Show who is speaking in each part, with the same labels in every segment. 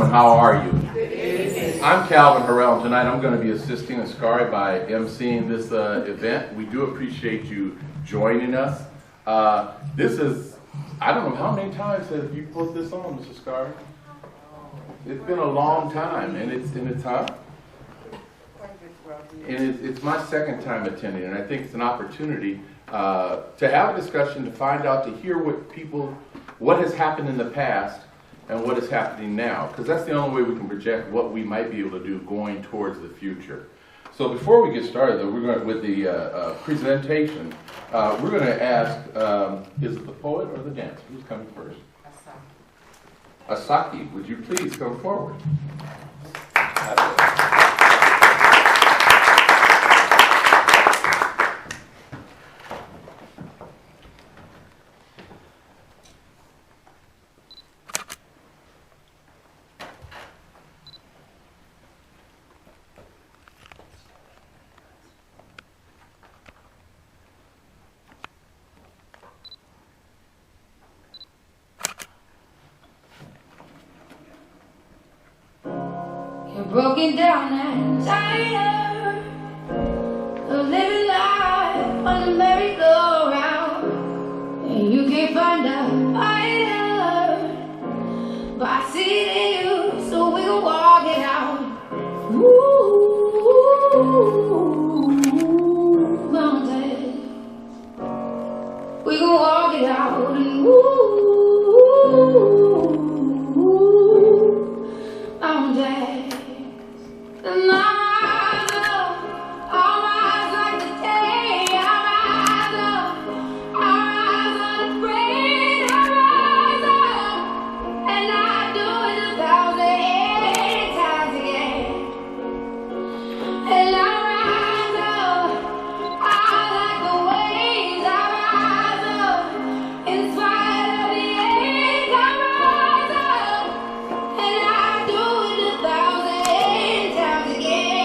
Speaker 1: How are you? I'm Calvin Harrell, and tonight I'm going to be assisting Ascari by emceeing this event. We do appreciate you joining us. This is, I don't know how many times have you put this on, Mr. Ascari? It's been a long time, and it's hard. And it's my second time attending, and I think it's an opportunity to have a discussion, to find out, to hear what has happened in the past and what is happening now, because that's the only way we can project what we might be able to do going towards the future. So before we get started, though, we're going with the presentation. We're going to ask, is it the poet or the dancer? Who's coming first? Asaki, would you please come forward?
Speaker 2: Broken down and tired of living life on a merry-go-round, and you can't find a fighter, but I see it in you, so we can walk it out. Ooh, mountains, we can walk it out, and mountains. And I'll rise like the day, I'll rise unafraid, I'll rise up, and I'll do it 1,000 times again. And I'll rise up, I'll like the waves, I'll rise up, in spite of the age, I'll rise up, and I'll do it 1,000 times again.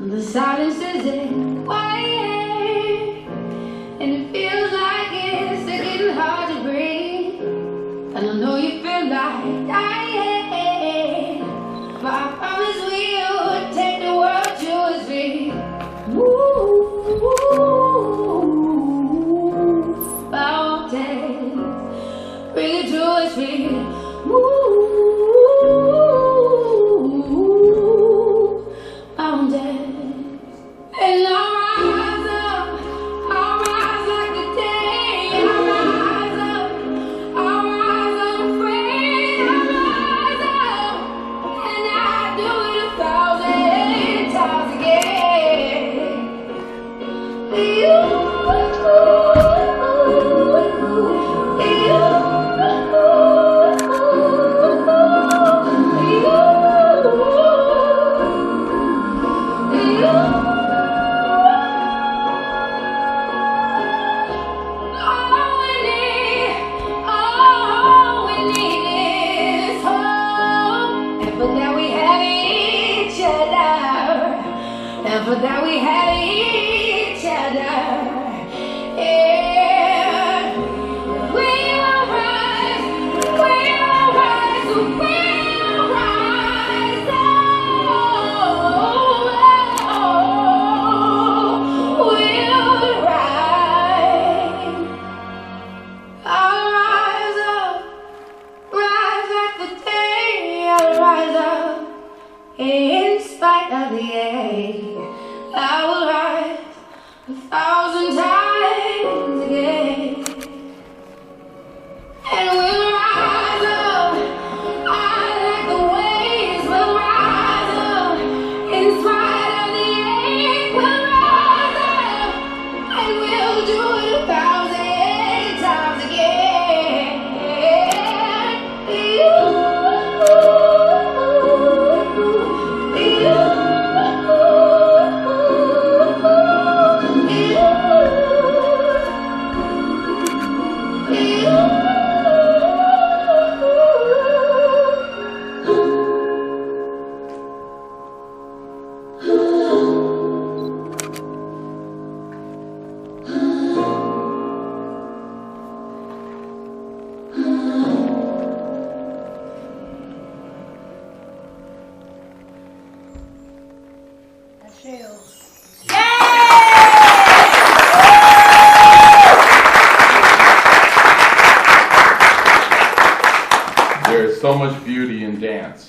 Speaker 2: The silence isn't quiet, and it feels like it's getting hard to breathe. And I know you feel like dying, but I promise we'll take the world to its feet. Mountains, bring it to its feet. Mountains. And I'll rise up, I'll rise like the day, I'll rise up, I'll rise unafraid, I'll rise up, and I'll do it 1,000 times again. All we need is hope, and for that we have each other, and for that we have each other. Yeah, we will rise, we'll rise, we'll rise. We'll rise. I'll rise up, rise like the day, I'll rise up, in spite of the age, I will rise 1,000 times again. And we'll rise up, I like the waves, we'll rise up, in spite of the age, we'll rise up, and we'll do it 1,000 times again. You
Speaker 1: so much beauty in dance.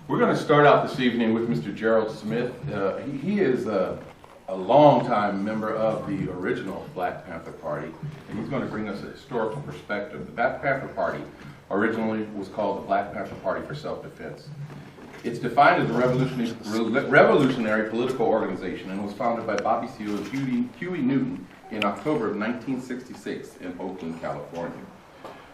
Speaker 1: We're going to start out this evening with Mr. Gerald Smith. He is a longtime member of the original Black Panther Party, and he's going to bring us a historical perspective. The Black Panther Party originally was called the Black Panther Party for Self-Defense. It's defined as a revolutionary political organization and was founded by Bobby Seale and Huey Newton in October of 1966 in Oakland, California.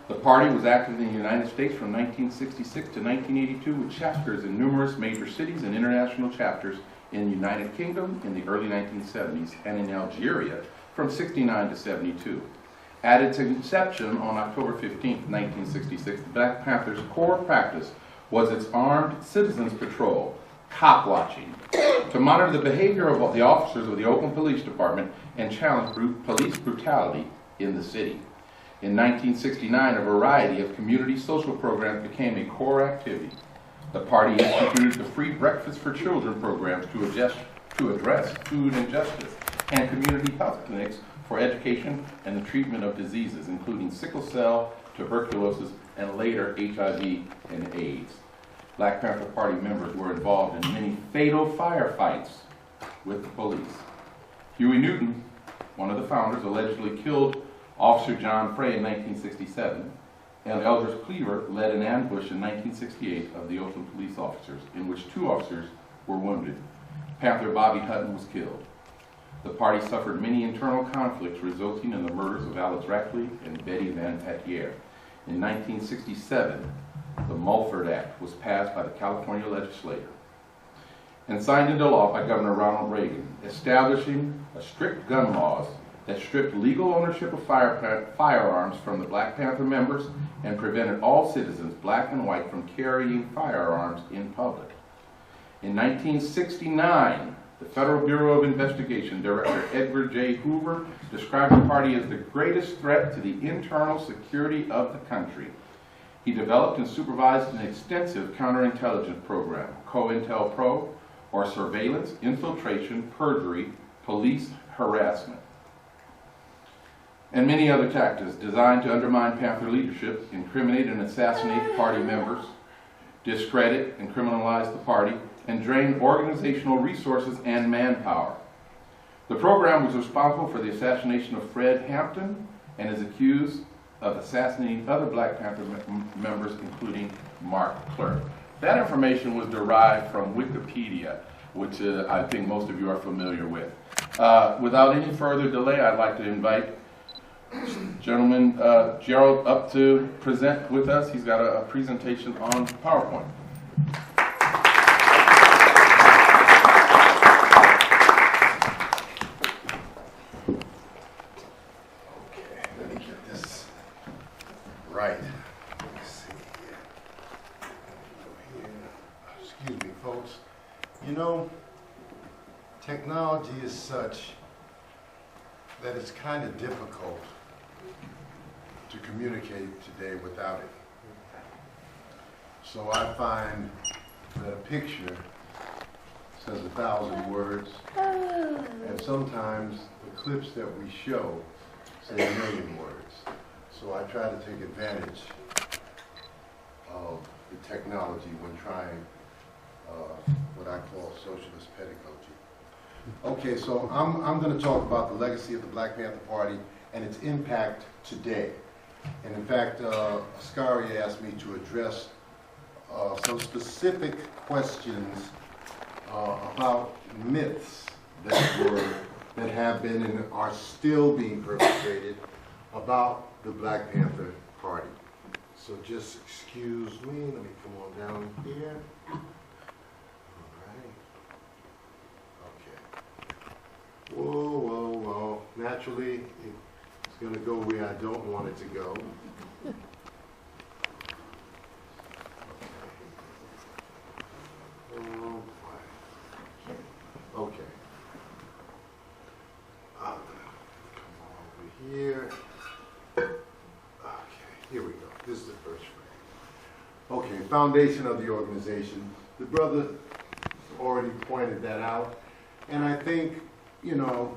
Speaker 1: The party was active in the United States from 1966 to 1982 with chapters in numerous major cities and international chapters in the United Kingdom in the early 1970s and in Algeria from 69 to 72. At its inception on October 15, 1966, the Black Panthers' core practice was its armed citizens patrol, cop watching, to monitor the behavior of the officers of the Oakland Police Department and challenge police brutality in the city. In 1969, a variety of community social programs became a core activity. The party instituted the Free Breakfast for Children programs to address food injustice and community health clinics for education and the treatment of diseases, including sickle cell, tuberculosis, and later HIV and AIDS. Black Panther Party members were involved in many fatal firefights with the police. Huey Newton, one of the founders, allegedly killed Officer John Frey in 1967, and Eldridge Cleaver led an ambush in 1968 of the Oakland police officers, in which 2 officers were wounded. Panther Bobby Hutton was killed. The party suffered many internal conflicts, resulting in the murders of Alex Rackley and Betty Van Patier. In 1967, the Mulford Act was passed by the California legislature and signed into law by Governor Ronald Reagan, establishing a strict gun laws that stripped legal ownership of firearms from the Black Panther members and prevented all citizens, black and white, from carrying firearms in public. In 1969, the Federal Bureau of Investigation Director Edgar J. Hoover described the party as the greatest threat to the internal security of the country. He developed and supervised an extensive counterintelligence program, COINTELPRO, or surveillance, infiltration, perjury, police harassment, and many other tactics designed to undermine Panther leadership, incriminate and assassinate party members, discredit and criminalize the party, and drain organizational resources and manpower. The program was responsible for the assassination of Fred Hampton and is accused of assassinating other Black Panther members, including Mark Clerk. That information was derived from Wikipedia, which I think most of you are familiar with. Without any further delay, I'd like to invite Gentleman Gerald up to present with us. He's got a presentation on PowerPoint.
Speaker 3: Okay, let me get this right. Let's see here. Excuse me, folks. You know, technology is such that it's kind of difficult to communicate today without it. So I find that a picture says 1,000 words, and sometimes the clips that we show say 1,000,000 words. So I try to take advantage of the technology when trying what I call socialist pedagogy. Okay, so I'm going to talk about the legacy of the Black Panther Party and its impact today. And in fact, Ascari asked me to address some specific questions about myths that have been and are still being perpetrated about the Black Panther Party. So just excuse me, let me come on down here. Whoa, whoa, whoa. Naturally, it's going to go where I don't want it to go. Oh, boy. Okay. Come over here. Okay, here we go. This is the first frame. Okay, foundation of the organization. The brother already pointed that out. And I think, you know,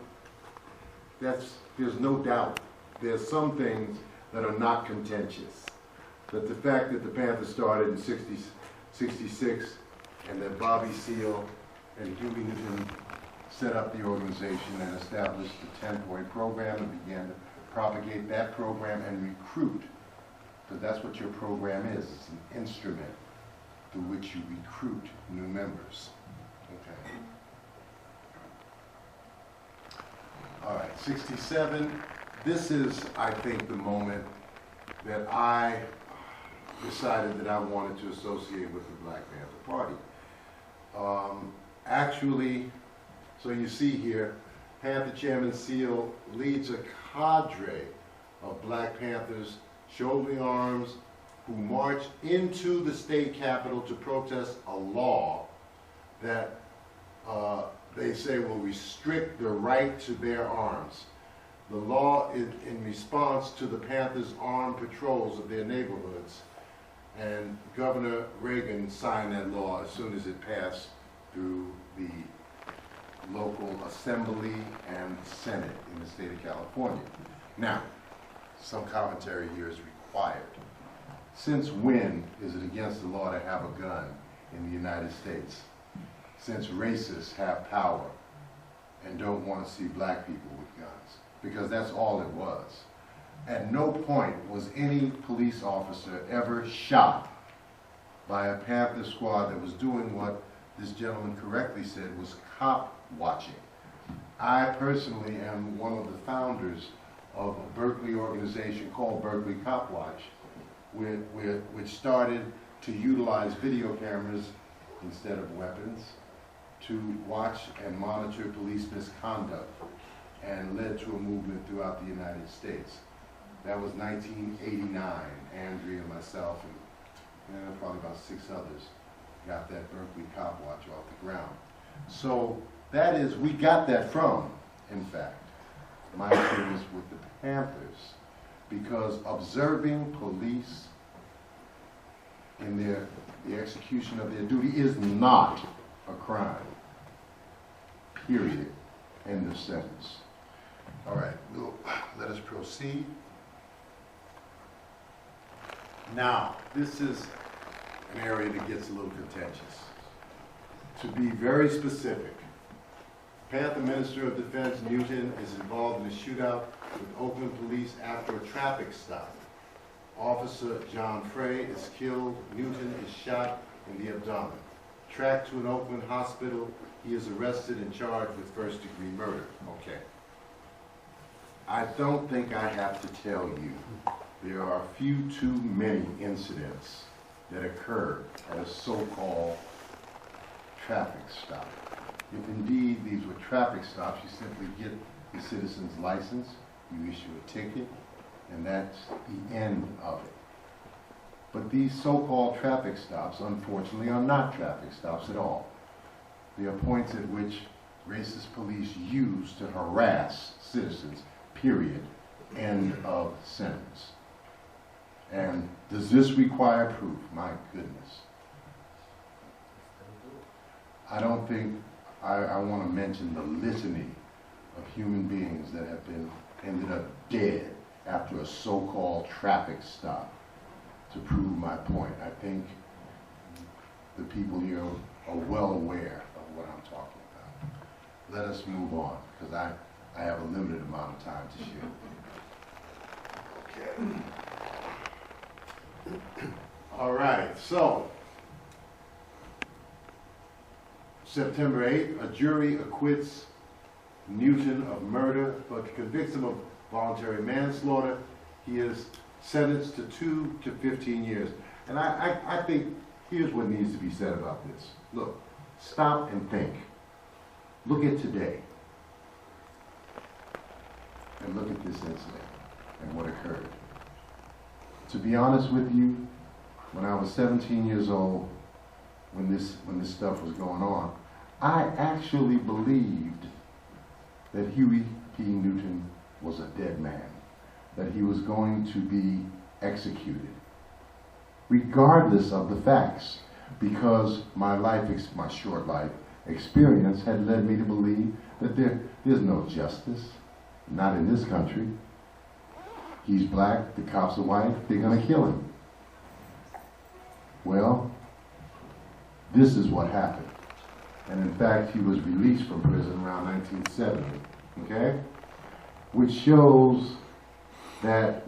Speaker 3: there's no doubt there's some things that are not contentious. But the fact that the Panthers started in 66 and that Bobby Seale and Huey Newton set up the organization and established the 10-point program and began to propagate that program and recruit, because that's what your program is. It's an instrument through which you recruit new members. Okay. All right, 67. This is, I think, the moment that I decided that I wanted to associate with the Black Panther Party. Actually, so you see here, Panther Chairman Seale leads a cadre of Black Panthers shouldering arms who march into the state capitol to protest a law that they say will restrict the right to bear arms. The law is in response to the Panthers' armed patrols of their neighborhoods, and Governor Reagan signed that law as soon as it passed through the local assembly and Senate in the state of California. Now, some commentary here is required. Since when is it against the law to have a gun in the United States? Since racists have power and don't want to see black people with guns, because that's all it was. At no point was any police officer ever shot by a Panther squad that was doing what this gentleman correctly said was cop watching. I personally am one of the founders of a Berkeley organization called Berkeley Cop Watch, which started to utilize video cameras instead of weapons to watch and monitor police misconduct, and led to a movement throughout the United States. That was 1989. Andrea and myself and probably about 6 others got that Berkeley Cop Watch off the ground. So that is, we got that from, in fact, my experience with the Panthers, because observing police in the execution of their duty is not a crime. Period. End of sentence. All right, let us proceed. Now, this is an area that gets a little contentious. To be very specific, Panther Minister of Defense Newton is involved in a shootout with Oakland police after a traffic stop. Officer John Frey is killed. Newton is shot in the abdomen. Tracked to an Oakland hospital, he is arrested and charged with first-degree murder. Okay. I don't think I have to tell you there are few too many incidents that occur at a so-called traffic stop. If indeed these were traffic stops, you simply get the citizen's license, you issue a ticket, and that's the end of it. But these so-called traffic stops, unfortunately, are not traffic stops at all. They are points at which racist police use to harass citizens, period, end of sentence. And does this require proof? My goodness. I don't think I want to mention the litany of human beings that have ended up dead after a so-called traffic stop to prove my point. I think the people here are well aware of what I'm talking about. Let us move on, because I have a limited amount of time to share. Okay. All right, so September 8th, a jury acquits Newton of murder, but convicts him of voluntary manslaughter. He is sentenced to 2 to 15 years. And I think here's what needs to be said about this. Look, stop and think. Look at today. And look at this incident and what occurred. To be honest with you, when I was 17 years old, when this stuff was going on, I actually believed that Huey P. Newton was a dead man, that he was going to be executed, regardless of the facts, because my short life experience had led me to believe that there's no justice, not in this country. He's black, the cops are white, they're going to kill him. Well, this is what happened. And in fact, he was released from prison around 1970, okay? Which shows that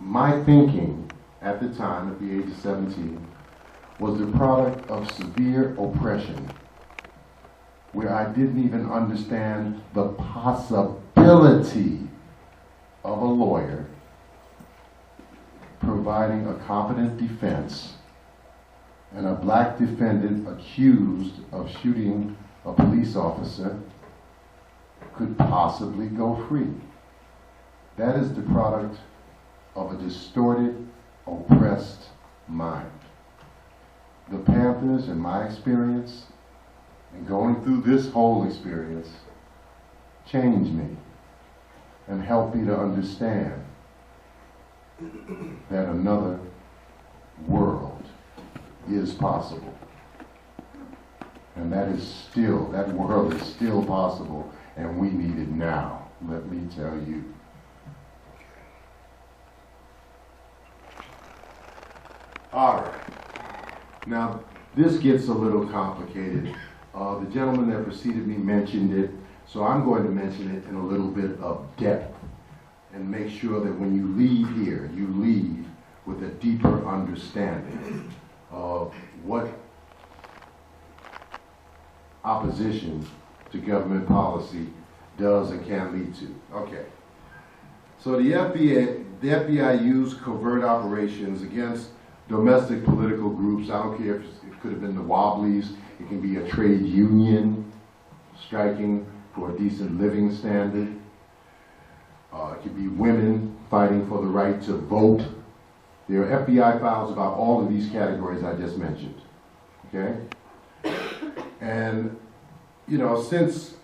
Speaker 3: my thinking at the time, at the age of 17, was the product of severe oppression, where I didn't even understand the possibility of a lawyer providing a competent defense and a black defendant accused of shooting a police officer could possibly go free. That is the product of a distorted, oppressed mind. The Panthers, in my experience, and going through this whole experience, changed me and helped me to understand that another world is possible. And that world is still possible, and we need it now, let me tell you. All right. Now, this gets a little complicated. The gentleman that preceded me mentioned it, so I'm going to mention it in a little bit of depth and make sure that when you leave here, you leave with a deeper understanding of what opposition to government policy does and can lead to. Okay. So the FBI used covert operations against domestic political groups. I don't care if it could have been the Wobblies. It can be a trade union striking for a decent living standard. It could be women fighting for the right to vote. There are FBI files about all of these categories I just mentioned. Okay? And, you know, since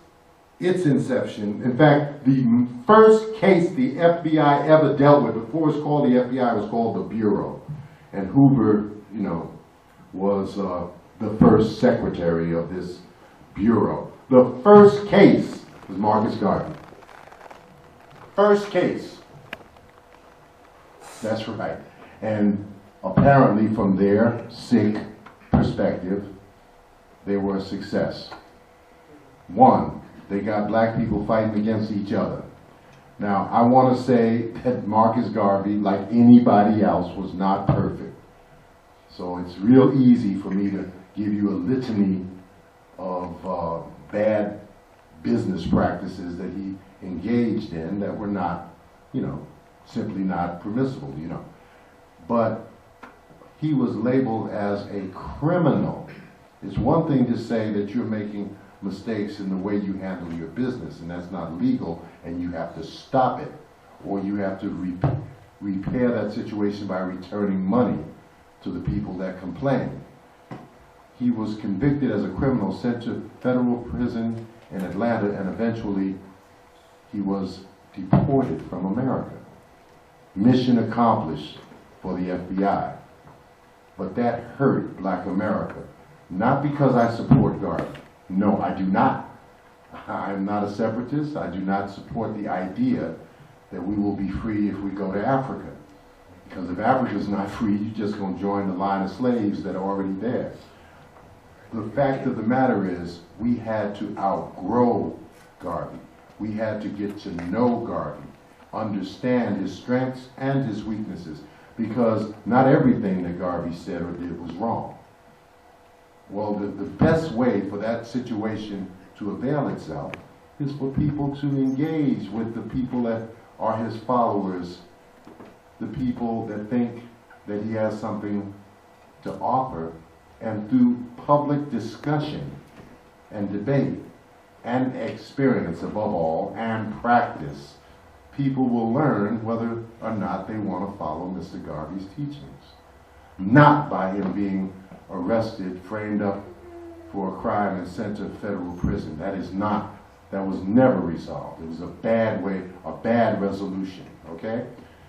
Speaker 3: its inception, in fact, the first case the FBI ever dealt with, before it was called the FBI, was called the Bureau. And Hoover, you know, was the first secretary of this bureau. The first case was Marcus Garvey. First case. That's right. And apparently from their sick perspective, they were a success. One, they got black people fighting against each other. Now, I want to say that Marcus Garvey, like anybody else, was not perfect. So it's real easy for me to give you a litany of bad business practices that he engaged in that were not, you know, simply not permissible, you know. But he was labeled as a criminal. It's one thing to say that you're making mistakes in the way you handle your business, and that's not legal, and you have to stop it, or you have to repair that situation by returning money to the people that complain. He was convicted as a criminal, sent to federal prison in Atlanta, and eventually he was deported from America. Mission accomplished for the FBI. But that hurt black America. Not because I support Garvey. No, I do not. I'm not a separatist. I do not support the idea that we will be free if we go to Africa. Because if Africa's not free, you're just going to join the line of slaves that are already there. The fact of the matter is, we had to outgrow Garvey. We had to get to know Garvey, understand his strengths and his weaknesses, because not everything that Garvey said or did was wrong. Well, the best way for that situation to avail itself is for people to engage with the people that are his followers, the people that think that he has something to offer, and through public discussion and debate and experience above all and practice, people will learn whether or not they want to follow Mr. Garvey's teachings. Not by him being arrested, framed up for a crime and sent to federal prison. That was never resolved. It was a bad way, a bad resolution, okay?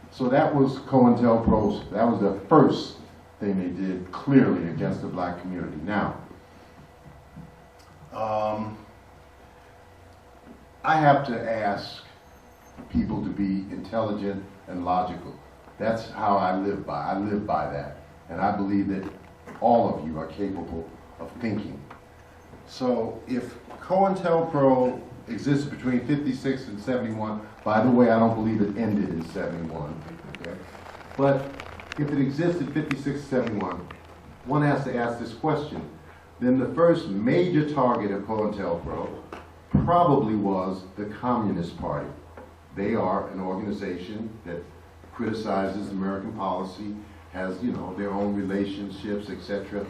Speaker 3: So that was COINTELPRO's, that was the first thing they did clearly against the black community. Now, I have to ask people to be intelligent and logical. That's how I live by. I live by that. And I believe that all of you are capable of thinking. So if COINTELPRO existed between 56 and 71, by the way, I don't believe it ended in 71, okay? But if it existed 56 to 71, one has to ask this question. Then the first major target of COINTELPRO probably was the Communist Party. They are an organization that criticizes American policy, has, you know, their own relationships, etc.,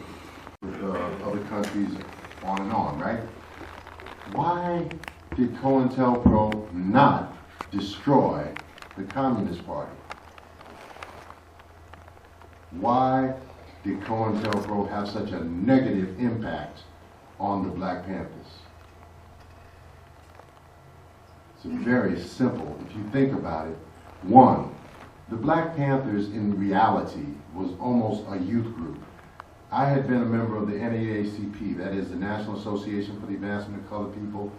Speaker 3: with other countries, on and on, right? Why did COINTELPRO not destroy the Communist Party? Why did COINTELPRO have such a negative impact on the Black Panthers? It's very simple. If you think about it, one, the Black Panthers in reality was almost a youth group. I had been a member of the NAACP, that is the National Association for the Advancement of Colored People,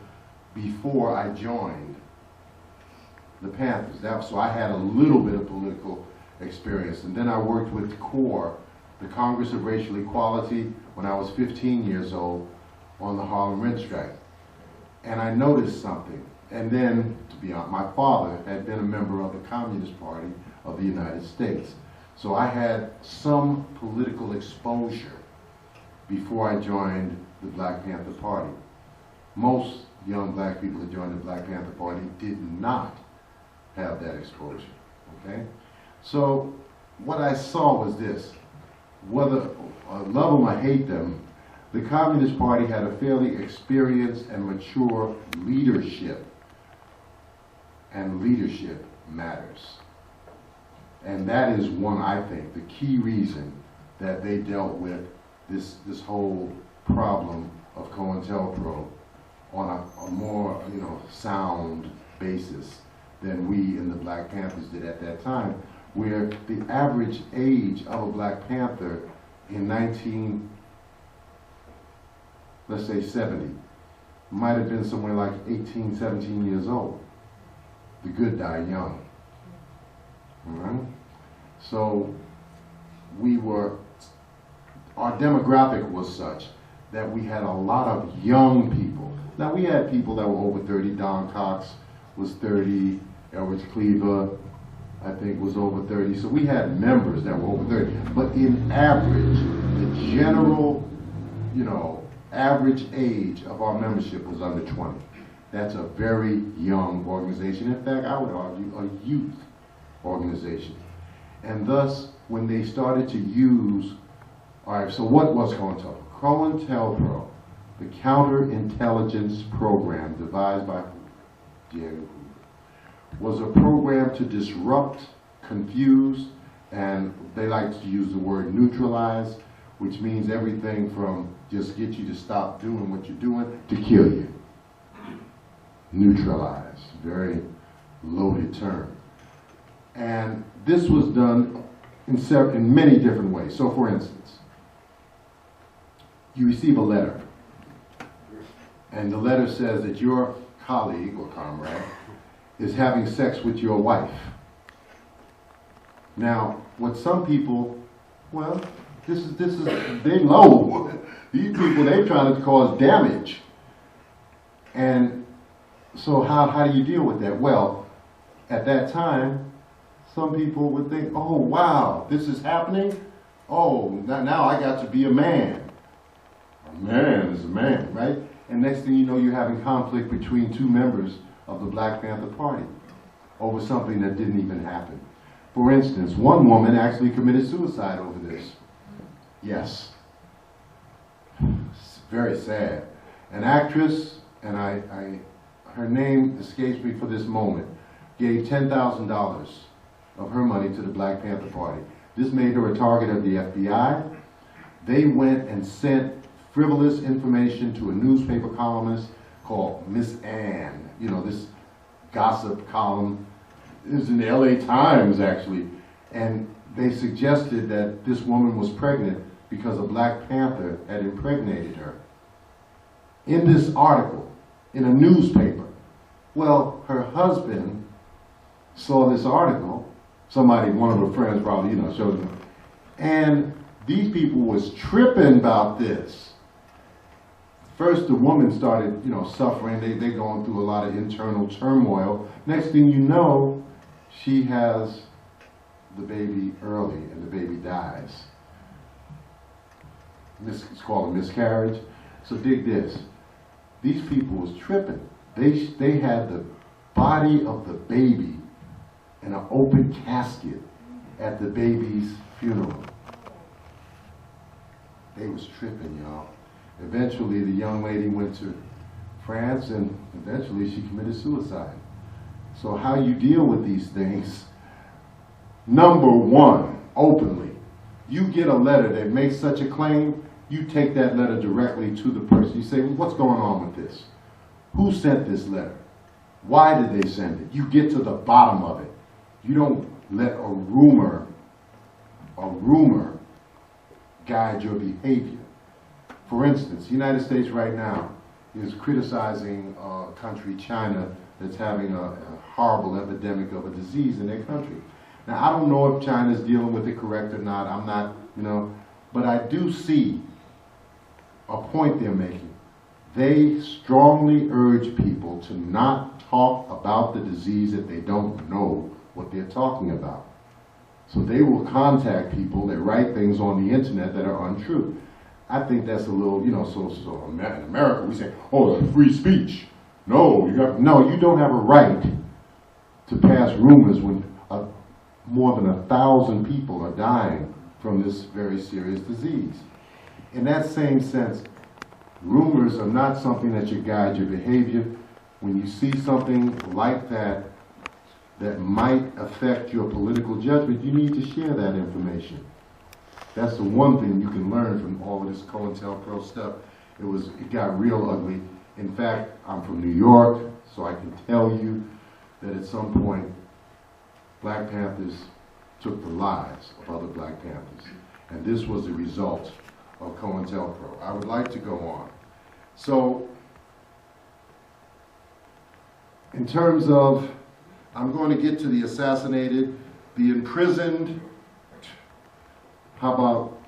Speaker 3: before I joined the Panthers. So I had a little bit of political experience. And then I worked with CORE, the Congress of Racial Equality, when I was 15 years old on the Harlem Rent Strike. And I noticed something. And then, to be honest, my father had been a member of the Communist Party of the United States. So I had some political exposure before I joined the Black Panther Party. Most young black people who joined the Black Panther Party did not have that exposure, okay? So what I saw was this. Whether I love them or hate them, the Communist Party had a fairly experienced and mature leadership. And leadership matters. And that is one, I think, the key reason that they dealt with this whole problem of COINTELPRO on a more, you know, sound basis than we in the Black Panthers did at that time, where the average age of a Black Panther in 1970 might have been somewhere like 18, 17 years old. The good die young. All right? So our demographic was such that we had a lot of young people. Now we had people that were over 30. Don Cox was 30. Elridge Cleaver, I think, was over 30. So we had members that were over 30. But in average, the general, you know, average age of our membership was under 20. That's a very young organization. In fact, I would argue a youth organization. And thus, when they started to use, all right, so what was COINTELPRO? COINTELPRO, the counterintelligence program devised by Diego, was a program to disrupt, confuse, and they like to use the word neutralize, which means everything from just get you to stop doing what you're doing to kill you. Neutralize, very loaded term. And this was done in many different ways. So for instance, you receive a letter, and the letter says that your colleague or comrade is having sex with your wife. Now, what some people, well, this is they low. These people, they're trying to cause damage. And so how do you deal with that? Well, at that time, some people would think, oh, wow, this is happening? Oh, now I got to be a man. A man is a man, right? And next thing you know, you're having conflict between two members of the Black Panther Party over something that didn't even happen. For instance, one woman actually committed suicide over this. Yes. It's very sad. An actress, and her name escapes me for this moment, gave $10,000 of her money to the Black Panther Party. This made her a target of the FBI. They went and sent frivolous information to a newspaper columnist called Miss Ann. You know, this gossip column is in the LA Times, actually. And they suggested that this woman was pregnant because a Black Panther had impregnated her. In this article, in a newspaper. Well, her husband saw this article. Somebody, one of her friends probably, you know, showed him. And These people was tripping about this. First, the woman started, suffering. They going through a lot of internal turmoil. Next thing you know, she has the baby early, and the baby dies. It's called a miscarriage. So dig this. These people was tripping. They had the body of the baby in an open casket at the baby's funeral. They was tripping, y'all. Eventually, the young lady went to France, and eventually she committed suicide. So how you deal with these things? Number one, openly. You get a letter that makes such a claim, you take that letter directly to the person. You say, well, what's going on with this? Who sent this letter? Why did they send it? You get to the bottom of it. You don't let a rumor guide your behavior. For instance, the United States right now is criticizing a country, China, that's having a horrible epidemic of a disease in their country. Now, I don't know if China's dealing with it correct or not. I'm not, but I do see a point they're making. They strongly urge people to not talk about the disease if they don't know what they're talking about. So they will contact people that write things on the internet that are untrue. I think that's a little, so in America we say, oh, that's free speech. No, you don't have a right to pass rumors when more than 1,000 people are dying from this very serious disease. In that same sense, rumors are not something that should guide your behavior. When you see something like that that might affect your political judgment, you need to share that information. That's the one thing you can learn from all of this COINTELPRO stuff. It got real ugly. In fact, I'm from New York, so I can tell you that at some point, Black Panthers took the lives of other Black Panthers. And this was the result of COINTELPRO. I would like to go on. So, in terms of, I'm going to get to the assassinated, the imprisoned. How about,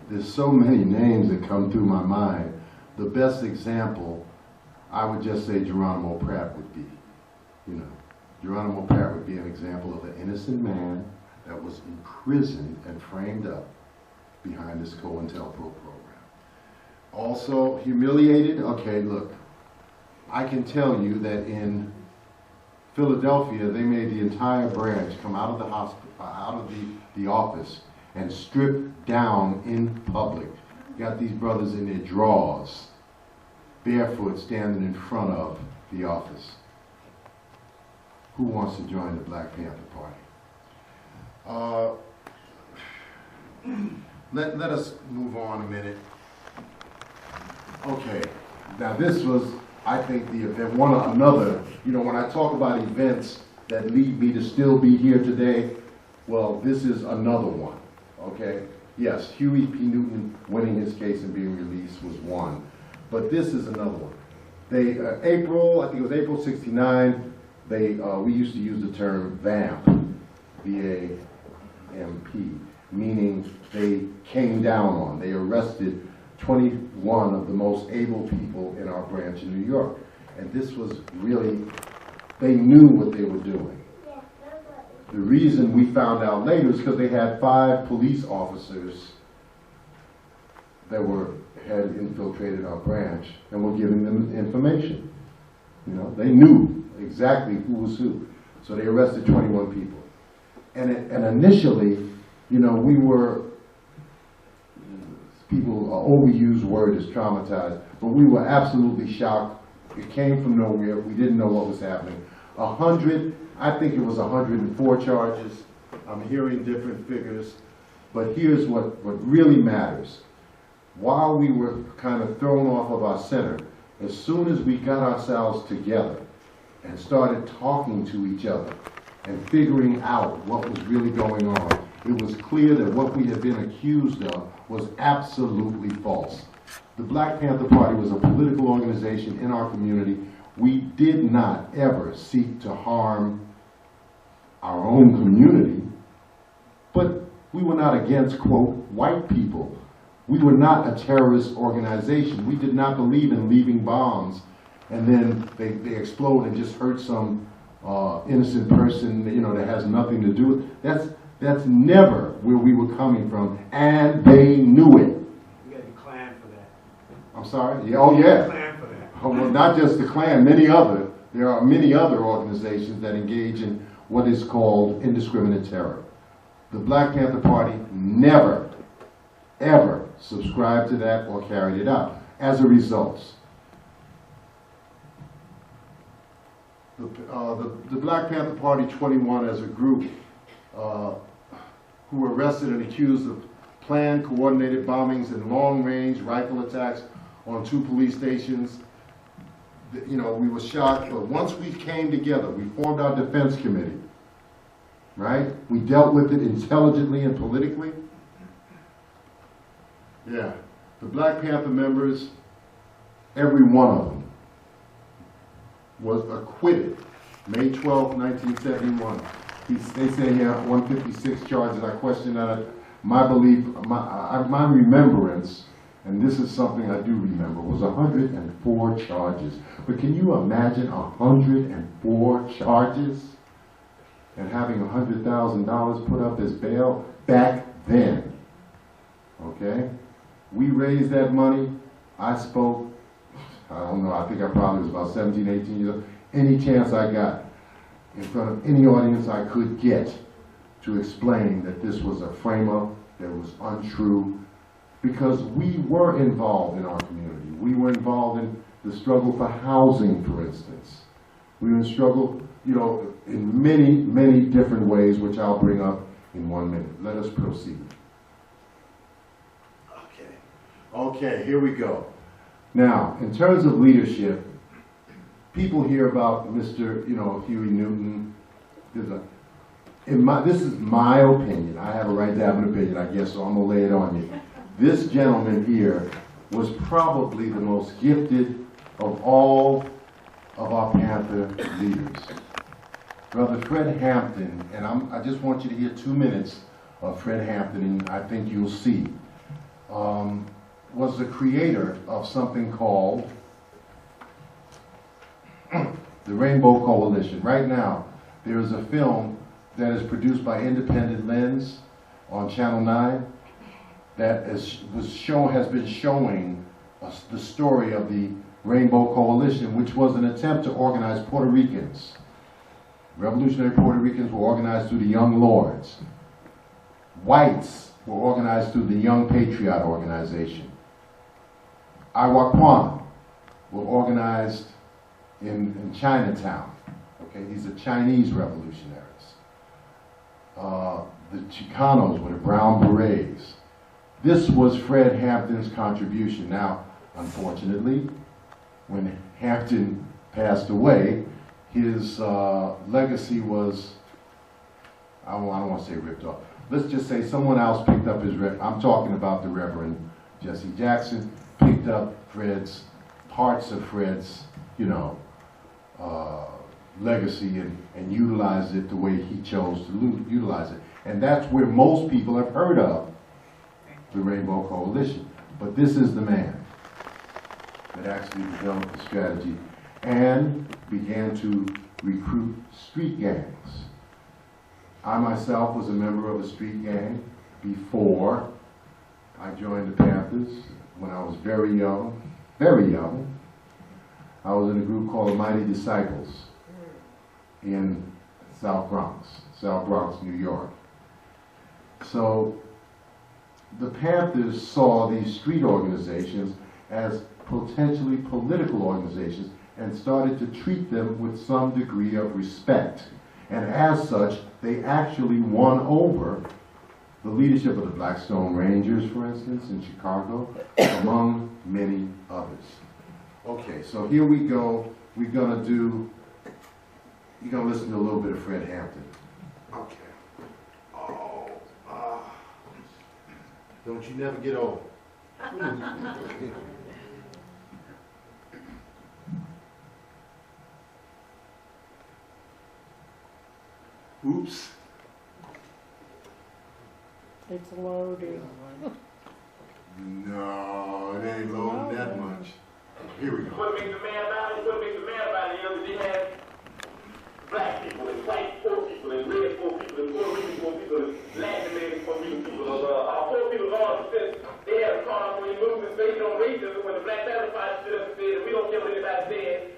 Speaker 3: there's so many names that come through my mind. The best example, I would just say Geronimo Pratt would be. Geronimo Pratt would be an example of an innocent man that was imprisoned and framed up behind this COINTELPRO program. Also humiliated. Okay, look, I can tell you that in Philadelphia, they made the entire branch come out of the hospital, out of the office, and strip down in public. Got these brothers in their drawers, barefoot, standing in front of the office. Who wants to join the Black Panther Party? Let us move on a minute. Okay, now this was, I think, the event, when I talk about events that lead me to still be here today, well, this is another one, okay? Yes, Huey P. Newton winning his case and being released was one, but this is another one. I think it was April '69, we used to use the term VAMP, V-A-M-P, meaning they came down on, they arrested 21 of the most able people in our branch in New York. And this was really, they knew what they were doing. The reason we found out later is because they had 5 police officers that had infiltrated our branch and were giving them information. They knew exactly who was who. So they arrested 21 people. And initially, people, overused word is traumatized, but we were absolutely shocked. It came from nowhere. We didn't know what was happening. 100, I think it was 104 charges. I'm hearing different figures, but here's what really matters. While we were kind of thrown off of our center, as soon as we got ourselves together and started talking to each other and figuring out what was really going on, it was clear that what we had been accused of was absolutely false. The Black Panther Party was a political organization in our community. We did not ever seek to harm
Speaker 4: our own community, but we were not against, quote, white people. We were not a terrorist organization. We did not believe in leaving bombs and then they explode and just hurt some innocent person, you know, that has nothing to do with it. That's never where we were coming from, and they knew it.
Speaker 5: You got the Klan for that.
Speaker 4: I'm sorry? Yeah, oh yeah.
Speaker 5: Klan for that.
Speaker 4: Oh, well, not just the Klan, there are many other organizations that engage in what is called indiscriminate terror. The Black Panther Party never, ever subscribed to that or carried it out. As a result, the Black Panther Party 21 as a group who were arrested and accused of planned coordinated bombings and long-range rifle attacks on 2 police stations. You know, we were shocked, but once we came together, we formed our defense committee, right? We dealt with it intelligently and politically. Yeah, the Black Panther members, every one of them, was acquitted May 12, 1971. They say here 156 charges. I question that. My belief, my remembrance, and this is something I do remember, was 104 charges. But can you imagine 104 charges and having $100,000 put up as bail back then? Okay? We raised that money. I spoke, I don't know, I think I probably was about 17, 18 years old. Any chance I got in front of any audience I could get to explain that this was a frame-up, that was untrue, because we were involved in our community. We were involved in the struggle for housing, for instance. We were in struggle, you know, in many, many different ways, which I'll bring up in 1 minute. Let us proceed. Okay, here we go. Now, in terms of leadership, people hear about Mr. Huey Newton. This is my opinion. I have a right to have an opinion, I guess, so I'm gonna lay it on you. This gentleman here was probably the most gifted of all of our Panther leaders. Brother Fred Hampton, and I just want you to hear 2 minutes of Fred Hampton, and I think you'll see. Was the creator of something called the Rainbow Coalition. Right now, there is a film that is produced by Independent Lens on Channel 9 that has been showing us the story of the Rainbow Coalition, which was an attempt to organize Puerto Ricans. Revolutionary Puerto Ricans were organized through the Young Lords. Whites were organized through the Young Patriot organization. Iwakwan were organized in Chinatown. Okay, these are Chinese revolutionaries. The Chicanos were the Brown Berets. This was Fred Hampton's contribution. Now, unfortunately, when Hampton passed away, his legacy was, I don't want to say ripped off. Let's just say someone else picked up his, I'm talking about the Reverend Jesse Jackson, picked up parts of Fred's, legacy and utilized it the way he chose to utilize it. And that's where most people have heard of the Rainbow Coalition. But this is the man that actually developed the strategy and began to recruit street gangs. I myself was a member of a street gang before I joined the Panthers when I was very young, very young. I was in a group called the Mighty Disciples in South Bronx, New York. So the Panthers saw these street organizations as potentially political organizations and started to treat them with some degree of respect. And as such, they actually won over the leadership of the Blackstone Rangers, for instance, in Chicago, among many others. Okay, so here we go. You're gonna listen to a little bit of Fred Hampton. Okay. Don't you never get old.
Speaker 3: Oops.
Speaker 6: It's loading.
Speaker 3: No, it ain't loading that much. Here we go.
Speaker 7: What makes the man about it? What makes the man about it is they have black people and white poor people and red poor people and Puerto Rican poor people and Latin American poor people. Poor people all since they have a cause when they move this based on racism. When the Black Panther Party stood up and said, we don't care what anybody says.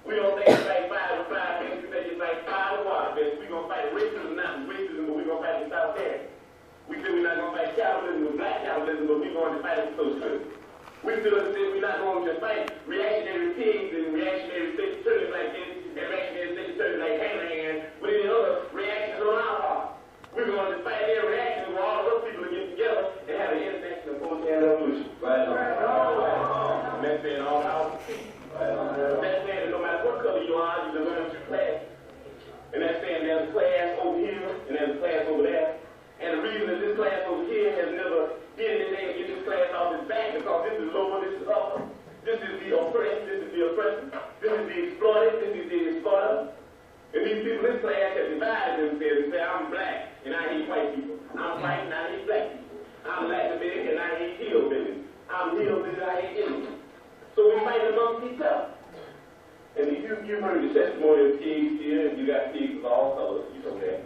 Speaker 7: We don't think it's like fire with fire fence. We think it's like fire with water fence. We're going to fight racism, not racism, but we're going to fight the South End. We said we're not going to fight capitalism with black capitalism, but we're going to fight it with socialism. We stood up and said we're not going to fight reactionary pigs and reactionary state attorneys like this and reactionary state attorneys like Hangman with any other reactions on our part. We're going to fight their reactions where all those people get together and have an intersection of full-scale revolution. Right? And that's saying all our people. That's saying that no matter what color you are, you belong to class. And that's saying there's a class over here and there's a class over there. And the reason that this class over here has never did anything to get this class off its back because this is lower, this is upper. This is the oppressed, this is the oppressor. This is the exploited, this is the exploiter. And these people in this class have divided themselves and say, I'm black and I hate white people. I'm white and I hate black people. I'm Latin American and I hate hillbillies. I'm hillbilly and I hate Indians. So we fight amongst each other. And if you've heard the testimony of pigs here, and you got pigs of all colors, you know that.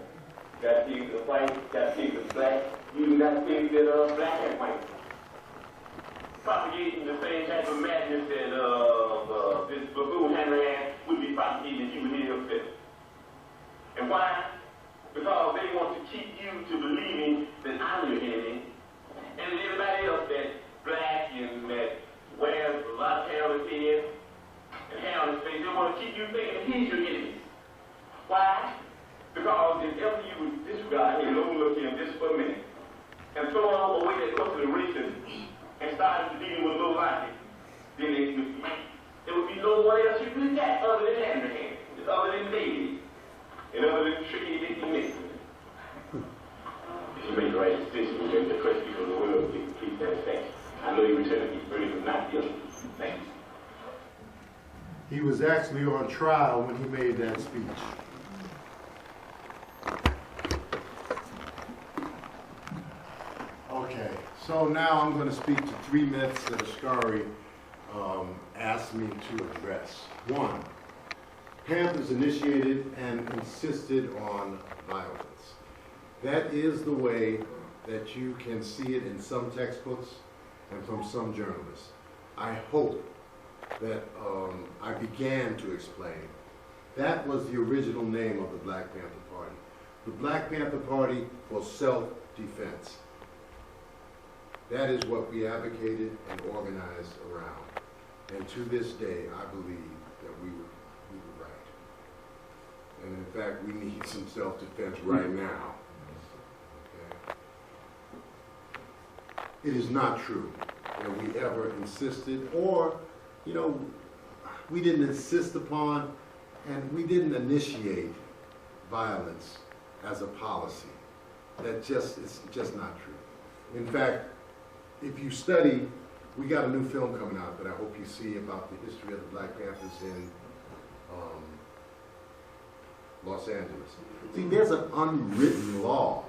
Speaker 7: You got pigs of white, you got pigs of black, you even got pigs that are black and white. Propagating the same type of madness that this baboon Hanrahan would be propagating if you were here himself. And why? Because they want to keep you to believing that I'm your enemy, and that everybody else that's black and that wears a lot of hair on his head and hair on his face, they want to keep you thinking he's your enemy. Why? Because if ever you would disregard him, overlook him just for a minute, and throw away that culture of racism, and started dealing with low logic, then there would be no one else you could attack other than Hanrahan, other than David, and other than Tricky Dicky Nixon. If you make the right decision, you make the first people in the world get complete satisfaction. I know you return these burdens of not guilty. Thank you.
Speaker 3: He was actually on trial when he made that speech. Okay, so now I'm going to speak to 3 myths that Ashkari asked me to address. 1, Panthers initiated and insisted on violence. That is the way that you can see it in some textbooks and from some journalists. I hope that I began to explain that was the original name of the Black Panther Party. The Black Panther Party was self-defense. That is what we advocated and organized around. And to this day, I believe that we were right. And in fact, we need some self-defense right now. Okay? It is not true that we ever insisted, or, you know, we didn't insist upon, and we didn't initiate violence as a policy. It's just not true. In fact, if you study, we got a new film coming out that I hope you see about the history of the Black Panthers in Los Angeles. See, there's an unwritten law.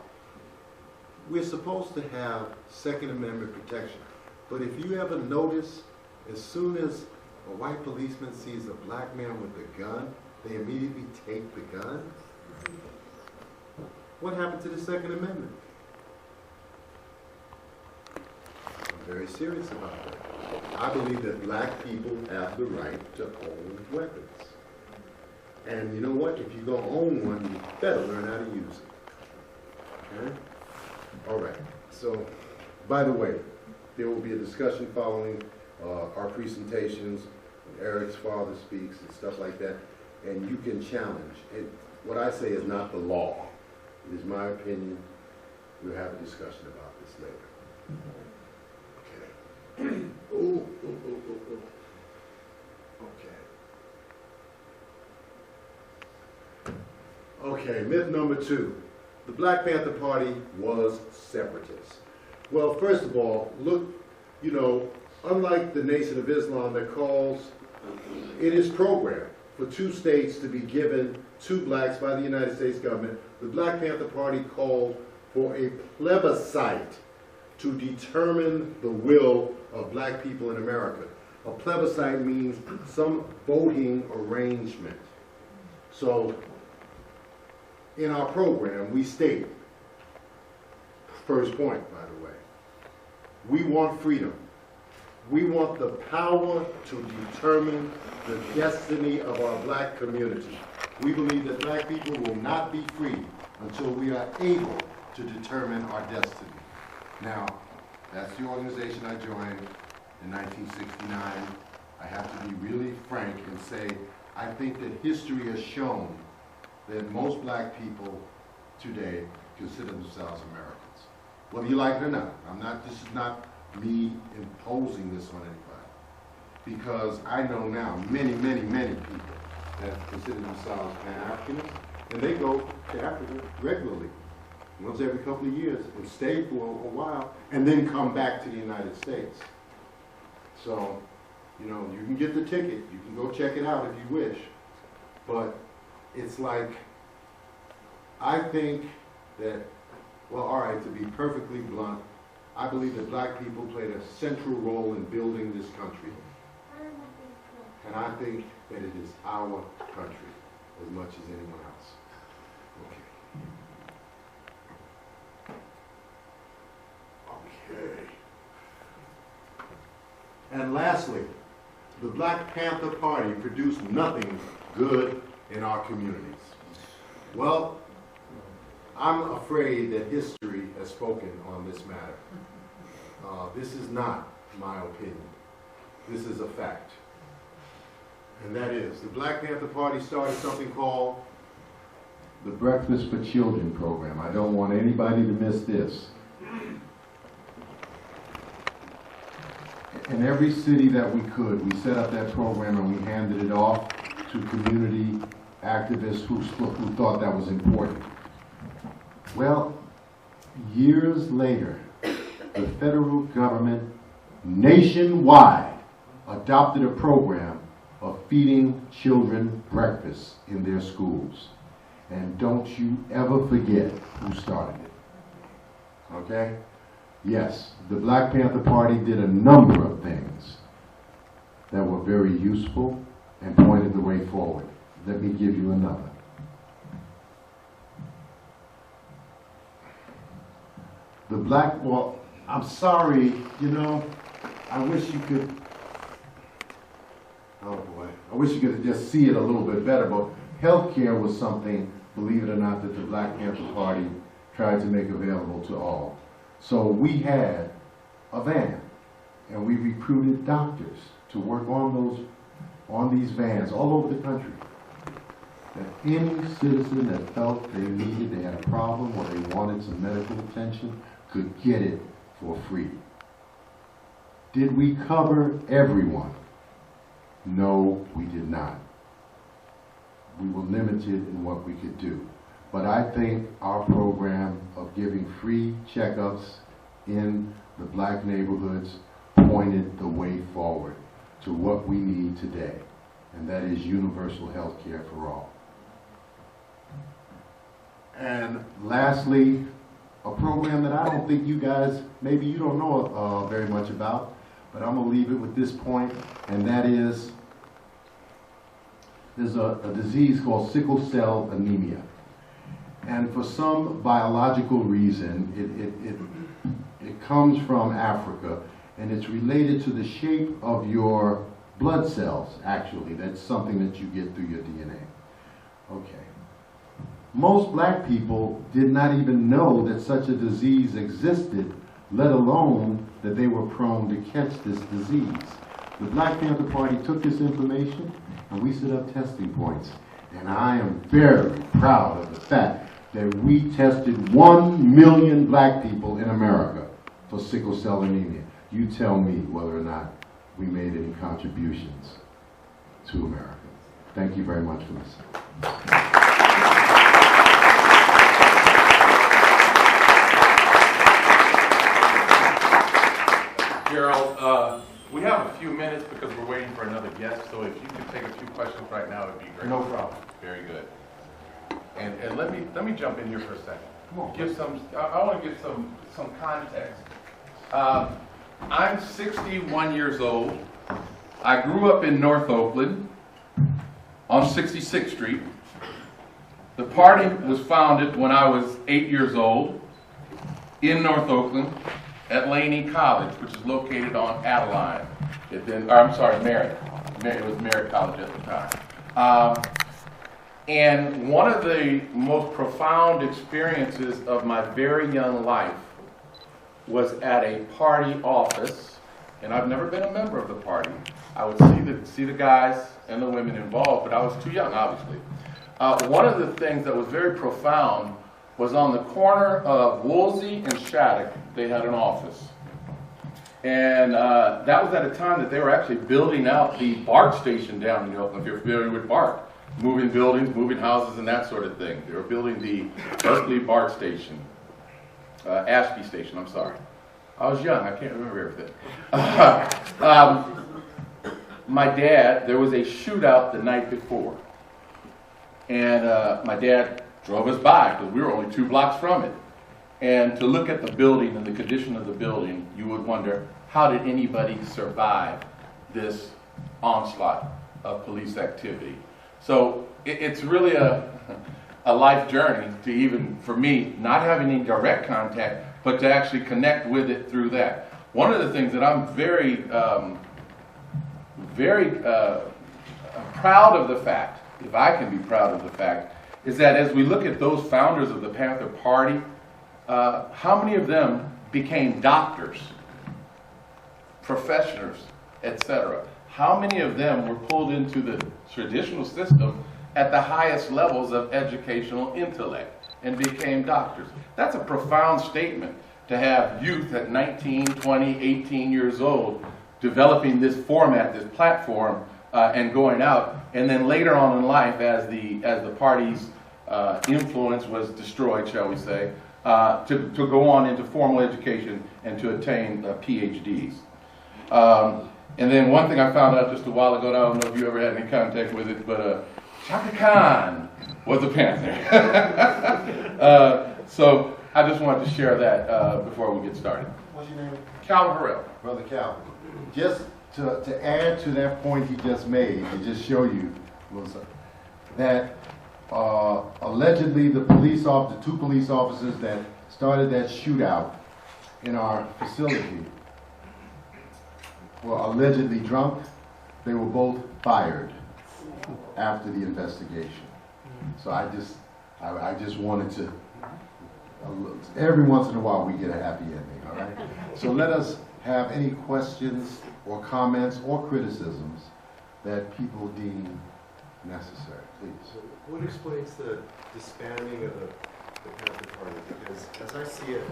Speaker 3: We're supposed to have Second Amendment protection. But if you ever notice, as soon as a white policeman sees a black man with a gun, they immediately take the gun. What happened to the Second Amendment? I'm very serious about that. I believe that black people have the right to own weapons. And you know what? If you're going to own one, you better learn how to use it. Okay? All right. So, by the way, there will be a discussion following our presentations. Eric's father speaks and stuff like that. And you can challenge it. What I say is not the law. It is my opinion. We'll have a discussion about this later. Okay. Ooh. Okay. Okay, myth number 2. The Black Panther Party was separatist. Well, first of all, look, you know, unlike the Nation of Islam that calls in its program for 2 states to be given to blacks by the United States government, the Black Panther Party called for a plebiscite to determine the will of black people in America. A plebiscite means some voting arrangement. So, in our program, we state, first point, by the way, we want freedom. We want the power to determine the destiny of our black community. We believe that black people will not be free until we are able to determine our destiny. Now, that's the organization I joined in 1969. I have to be really frank and say, I think that history has shown that most black people today consider themselves Americans. Whether you like it or not. This is not me imposing this on anybody. Because I know now many people that consider themselves Pan-Africanists, and they go to Africa regularly, once every couple of years, and stay for a while, and then come back to the United States. So, you know, you can get the ticket, you can go check it out if you wish, but it's like, I think that, well, all right, to be perfectly blunt, I believe that black people played a central role in building this country. And I think that it is our country as much as anyone else. Okay. And lastly, the Black Panther Party produced nothing good in our communities. Well, I'm afraid that history has spoken on this matter. This is not my opinion. This is a fact. And that is, the Black Panther Party started something called
Speaker 4: The Breakfast for Children program. I don't want anybody to miss this. In every city that we could, we set up that program and we handed it off to community activists who thought that was important. Well, years later, the federal government nationwide adopted a program of feeding children breakfast in their schools. And don't you ever forget who started it. Okay? Yes, the Black Panther Party did a number of things that were very useful and pointed the way forward. Let me give you another. Well, I'm sorry, you know, I wish you could, oh boy, I wish you could just see it a little bit better, but healthcare was something, believe it or not, that the Black Panther Party tried to make available to all. So we had a van, and we recruited doctors to work on these vans all over the country. That any citizen that felt they had a problem or they wanted some medical attention could get it for free. Did we cover everyone? No, we did not. We were limited in what we could do. But I think our program of giving free checkups in the black neighborhoods pointed the way forward to what we need today, and that is universal health care for all. And lastly, a program that I don't think you guys, maybe you don't know very much about, but I'm going to leave it with this point, and that is, there's a disease called sickle cell anemia. And for some biological reason, it comes from Africa, and it's related to the shape of your blood cells, actually. That's something that you get through your DNA. Okay. Most black people did not even know that such a disease existed, let alone that they were prone to catch this disease. The Black Panther Party took this information, and we set up testing points. And I am very proud of the fact that we tested 1 million black people in America for sickle cell anemia. You tell me whether or not we made any contributions to America. Thank you very much for listening.
Speaker 1: Gerald, We have a few minutes because we're waiting for another guest, so if you could take a few questions right now, it'd be great.
Speaker 4: No problem.
Speaker 1: Very good. And let me jump in here for a second.
Speaker 4: Come on.
Speaker 1: Give some. I want to give some context. I'm 61 years old. I grew up in North Oakland on 66th Street. The party was founded when I was 8 years old in North Oakland at Laney College, which is located on Adeline. Merritt. It was Merritt College at the time. And one of the most profound experiences of my very young life was at a party office, and I've never been a member of the party. I would see the guys and the women involved, but I was too young, obviously. One of the things that was very profound was on the corner of Woolsey and Shattuck, they had an office. And that was at a time that they were actually building out the BART station down in Oakland, if you're familiar with BART. Moving buildings, moving houses, and that sort of thing. They were building the Berkeley BART station. Ashby station, I'm sorry. I was young, I can't remember everything. My dad, there was a shootout the night before. And my dad drove us by, because we were only 2 blocks from it. And to look at the building and the condition of the building, you would wonder, how did anybody survive this onslaught of police activity? So it's really a life journey to even, for me, not having any direct contact, but to actually connect with it through that. One of the things that I'm very proud of the fact, if I can be proud of the fact, is that as we look at those founders of the Panther Party, how many of them became doctors, professionals, etc.? How many of them were pulled into the traditional system at the highest levels of educational intellect and became doctors? That's a profound statement to have youth at 19, 20, 18 years old developing this format, this platform, and going out. And then later on in life, as the party's influence was destroyed, shall we say, to go on into formal education and to attain PhDs. And then one thing I found out just a while ago, and I don't know if you ever had any contact with it, but Chaka Khan was a Panther. So I just wanted to share that before we get started.
Speaker 3: What's your name?
Speaker 1: Calvin Harrell.
Speaker 3: Brother Calvin. Just to add to that point he just made, to just show you, was that allegedly the 2 police officers that started that shootout in our facility were allegedly drunk. They were both fired after the investigation. So I just wanted to, every once in a while we get a happy ending, all right? So let us have any questions or comments or criticisms that people deem necessary, please.
Speaker 8: So what explains the disbanding of the Panther Party? Because as I see it,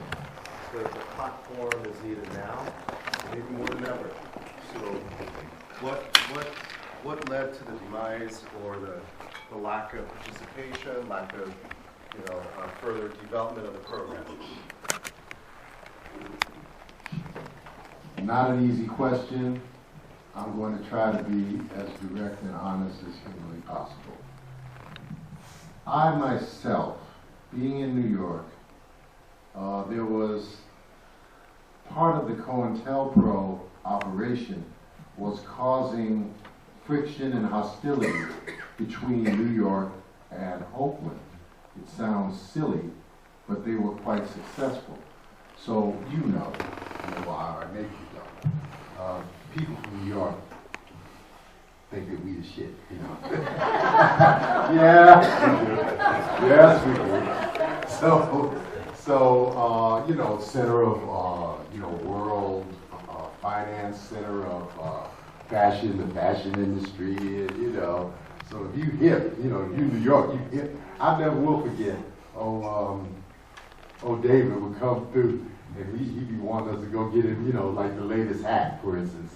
Speaker 8: the platform is needed now, maybe more than ever. So what led to the demise or the lack of participation, lack of further development of the program?
Speaker 4: Not an easy question. I'm going to try to be as direct and honest as humanly possible. I myself, being in New York, there was part of the COINTELPRO operation was causing friction and hostility between New York and Oakland. It sounds silly, but they were quite successful. So you know why, maybe you don't. People from New York think that we the shit, you know. Yeah, we do. Yes, we do. So center of, world finance, center of fashion, the fashion industry, So if you hip, you New York, you hip. I never will forget, David would come through, and he'd be wanting us to go get him, like the latest hat, for instance.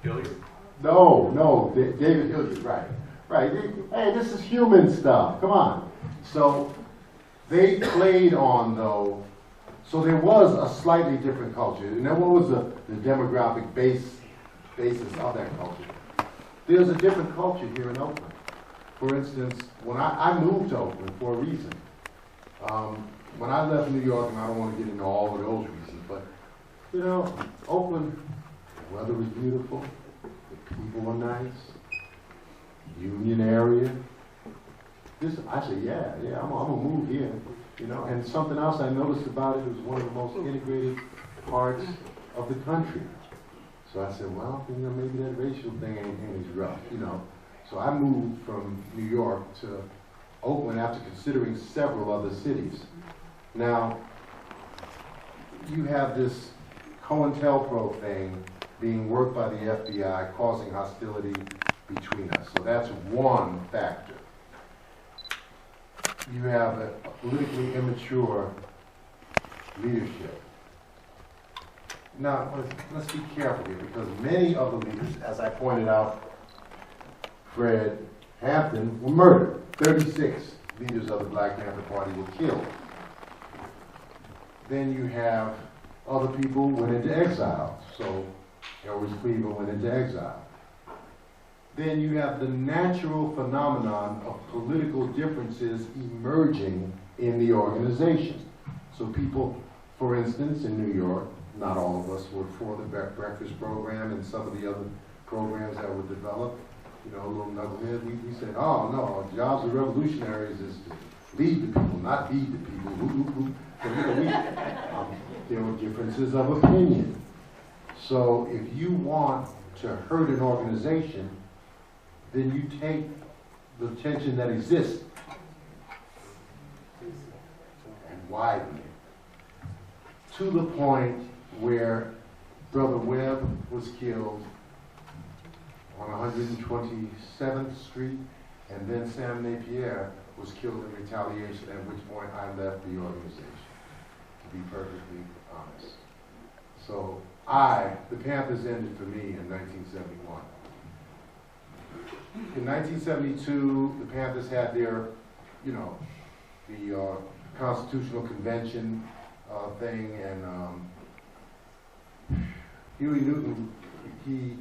Speaker 1: Hilliard?
Speaker 4: No, David Hilliard, right. Hey, this is human stuff, come on. So they played on, though, so there was a slightly different culture. And then what was the demographic base basis of that culture. There's a different culture here in Oakland. For instance, when I moved to Oakland for a reason. When I left New York, and I don't want to get into all of those reasons, but, you know, Oakland, the weather was beautiful, the people were nice, Union area. I said, yeah, I'm gonna move here, you know. And something else I noticed about it was one of the most integrated parts of the country. So I said, well, you know, maybe that racial thing ain't as rough, you know. So I moved from New York to Oakland after considering several other cities. Now, you have this COINTELPRO thing being worked by the FBI, causing hostility between us. So that's one factor. You have a politically immature leadership. Now, let's be careful here, because many of the leaders, as I pointed out, Fred Hampton, were murdered. 36 leaders of the Black Panther Party were killed. Then you have other people went into exile. So Elvis Cleaver went into exile. Then you have the natural phenomenon of political differences emerging in the organization. So people, for instance, in New York, not all of us were for the breakfast program and some of the other programs that were developed. You know, a little knucklehead, we said, oh no, the jobs of revolutionaries is to lead the people, not feed the people. So, you know, there were differences of opinion. So if you want to hurt an organization, then you take the tension that exists and widen it to the point where Brother Webb was killed on 127th Street, and then Sam Napier was killed in retaliation, at which point I left the organization, to be perfectly honest. So the Panthers ended for me in 1971. In 1972, the Panthers had their, you know, the Constitutional Convention thing, and Huey Newton, he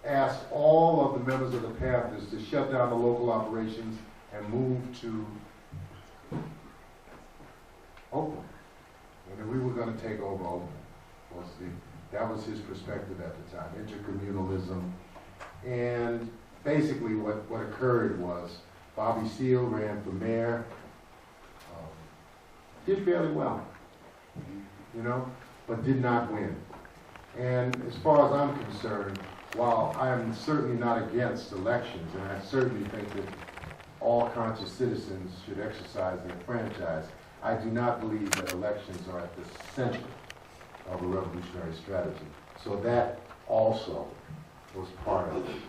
Speaker 4: asked all of the members of the Panthers to shut down the local operations and move to Oakland. And then we were going to take over Oakland. That was his perspective at the time, intercommunalism. And basically what occurred was Bobby Seale ran for mayor, did fairly well, you know, but did not win. And as far as I'm concerned, while I am certainly not against elections, and I certainly think that all conscious citizens should exercise their franchise, I do not believe that elections are at the center of a revolutionary strategy. So that also was part of it.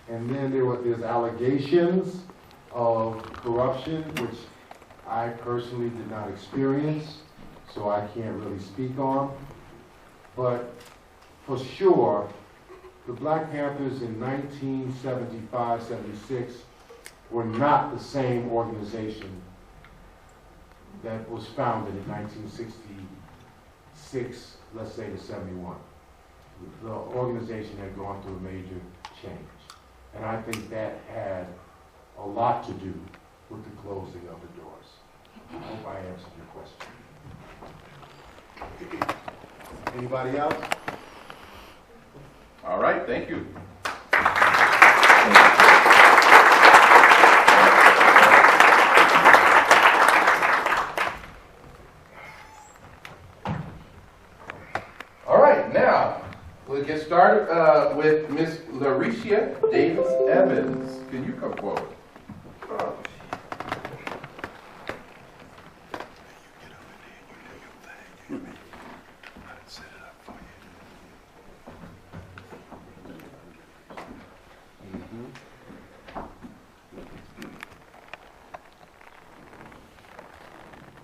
Speaker 4: And then there's allegations of corruption, which I personally did not experience, so I can't really speak on. But for sure, the Black Panthers in 1975-76 were not the same organization that was founded in 1966, let's say, to 71. The organization had gone through a major change. And I think that had a lot to do with the closing of the doors. I hope I answered your question. Anybody else?
Speaker 1: All right, thank you. All right, now we'll get started with Miss Larisha Davis Evans. Can you come forward?